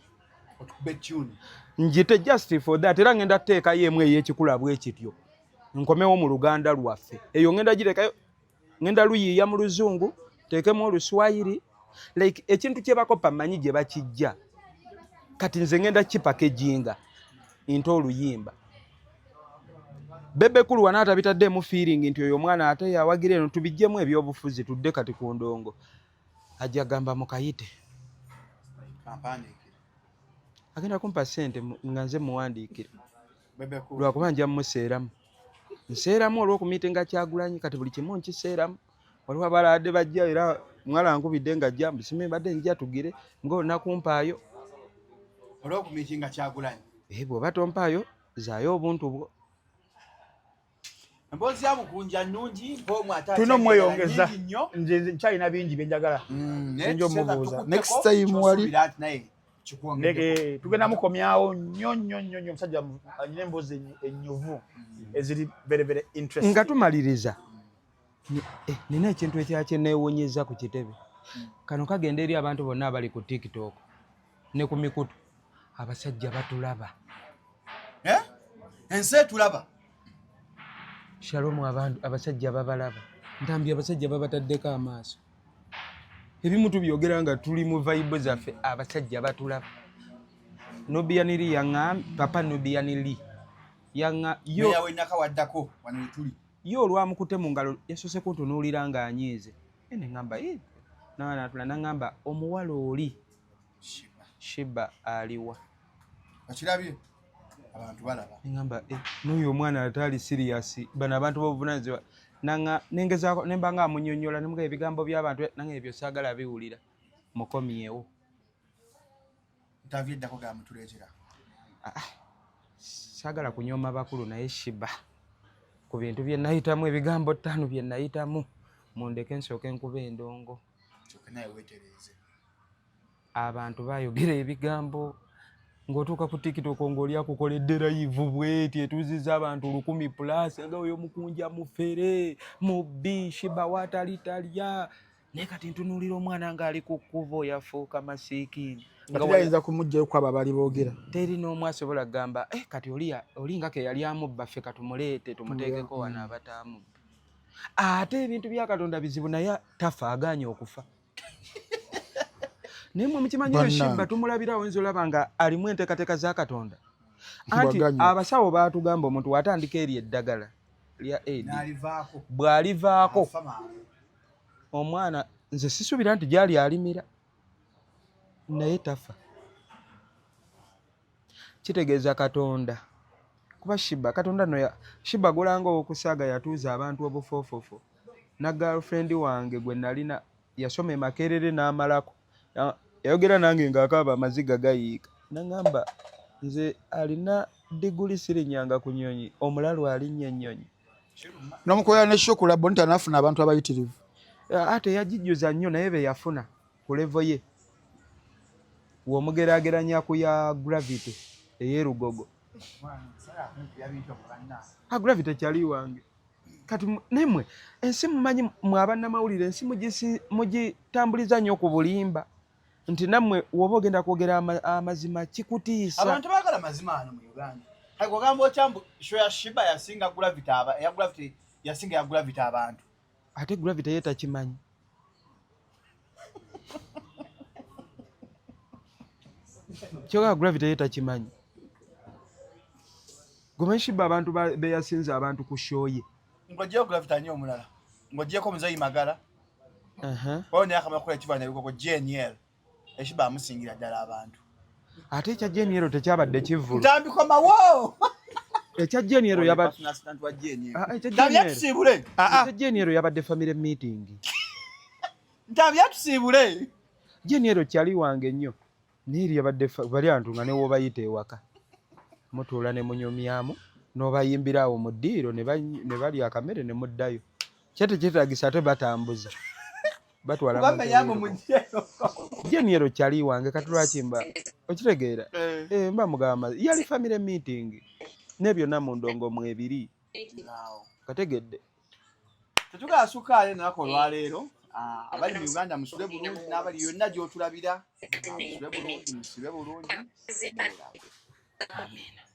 njite just for that era ngenda teeka yemu ey'ekikula bwe kityo nkomewo mu Luganda lwaffe eyo ngenda girekayo ngenda luyiiya mu Luzungu teekemu Oluswayiri like ekintu kye bakopa manyi gye bakijja kati nze ngenda kipakejinga into oluyimba bebe kulu wanaata bitaddemu feeling nti oyo mwana ate yawagira eno tubijjemu ebyobufuzi tudde kati ku ndongo ajja gamba mukayite agenda kumpa ssente nga nze muwandiikire lwakuba nja mmuseeramu nseeramu olw'okumiitinga Kyagulanyi kati buli kimu nkiseeramu waliwo abalade bajja era mwala nkubidde nga jja mbisime badde njja tugire ng'olunakumpaayo olw'okumiitinga Kyagulanyi bw'oba tompaayo zaayo obuntu bwo emboozi ya mukunja nnungi mpoomu ate tulina omweyongeza nze nkyalina bingi bye njagala nja omubuuza next time wali tugenda mukomyawo nnyo omusajja alina emboozi ennyuvu eziri very very interesting nga tumaliriza nina ekintu ekyakyeneewuunyizza ku kitebe kano kagenda eri abantu bonna abali ku TikTok ne ku mikutu abasajja batulaba ensi etulaba Shalom abantu abasajja babalaba ntambye abasajja babataddeko amaaso ebimu tubyogera nga tuli mu vibe zaffe abasajja batulaba Nubianili papa Nubianili yo yawe nakawaddako wano tuli yo olwamukute mu ngalo yasose kuntunuulira nga anyiize ene ngamba natula nangamba omuwala oli Shiba aliwa akirabye abantu balaba ngamba n'oyo omwana atali serious bano abantu b'obuvunaanyizibwa nanga nengezaako nemba nga amunyonnyola nemuga ebigambo by'abantu nanga ebyo saagala biwulira mukomyewo ntavyeddako ga mutuleetera saagala kunyooma bakulu naye Shiba ku bintu bye nayitamu ebigambo 5 bye nayitamu mundeke nsooke enkuba endongo naye weetereze abantu bayogera ebigambo ng'otuuka ku TikTok ng'oli akukoledde live bweti etuuzizza abantu 100+ nga oyo mukunja mufere mubbi Shiba watalitalya naye kati ntunuulira omwana ng'ali ku kkubo yafuuka masiikini nga wayinza kumugjayo ku abo abali boogera teri n'omu asobola kugamba kati oli nga ke yali amubba ffe katumuleete tumuteekeko wano abatamubba ate ebintu bya Katonda bizibu naye tafa agaanye okufa naye mwe mukimanyi oyo Shiba tumulabirawo nzi olaba nga alimu enteekateeka za Katonda anti abasawo baatugamba omuntu watandika eri eddagala lya AIDS bw'alivaako omwana nze sisuubira nti gyali alimira naye tafa kitegeeza Katonda kuba Shiba Katonda no Shiba golanga okusaaga yatuuza abantu obufoofofo na girlfriend wange gwe nalina yasoma Makerere n'amalako yayogera nange ng'akaaba amaziga gayiika nangamba nze alina diguli sirinyanga ku nnyonyi omulalu alinnya ennyonyi n'omukoya ne shokula bonita nafuna abantu abayitirivu ate yagijjuza nnyo naye be yafuna ku levo ye w'omugeraageranya ku ya Gravity ey'erugogo Gravity kyali wange kati nemwe ensi mumanyi mwabannamawulire ensi mugitambuliza nnyo ku bulimba nti nammwe woba ogenda kwogera amazima kikutiisa abantu baagala mazima ano mu Uganda kagamba okyambu sho ya Shiba yasinga Gravity yasinga ya Gravity abantu ate Gravity ye takimanyi kyoga Gravity ye takimanyi gomanyi Shiba abantu beyasinza abantu ku shoye ngojjeko Gravity anyo omulala ngojjeko Muzayi Magala oyo naye akamala kukola ekifaananyi ebikoko JNL Shiba amusingira ddala abantu ate ekya Jeniero tekyabadde kivulu. Ntambikomawo. Ekya Jeniero yabadde ekya Jeniero yabadde family meeting. Ntabyatusibule. Jeniero kyali wange nnyo. Niri yabadde bali antunga ne wobayita ewaka. Mutuula ne munyumyamu n'obayimbira awo mu ddiiro ne bali akamere ne muddayo. Kyete kyetaagisa ate batambuza. Batwala Jeniero kyali wange kati lwaki mba okitegeera mba mugamba yali family meeting nebyo namundongo mu ebiri kategedde tetugala sukaale nako olwaleero abali mu Uganda musule bulungi n'abali yonna gy'otulabira musule bulungi. Amina.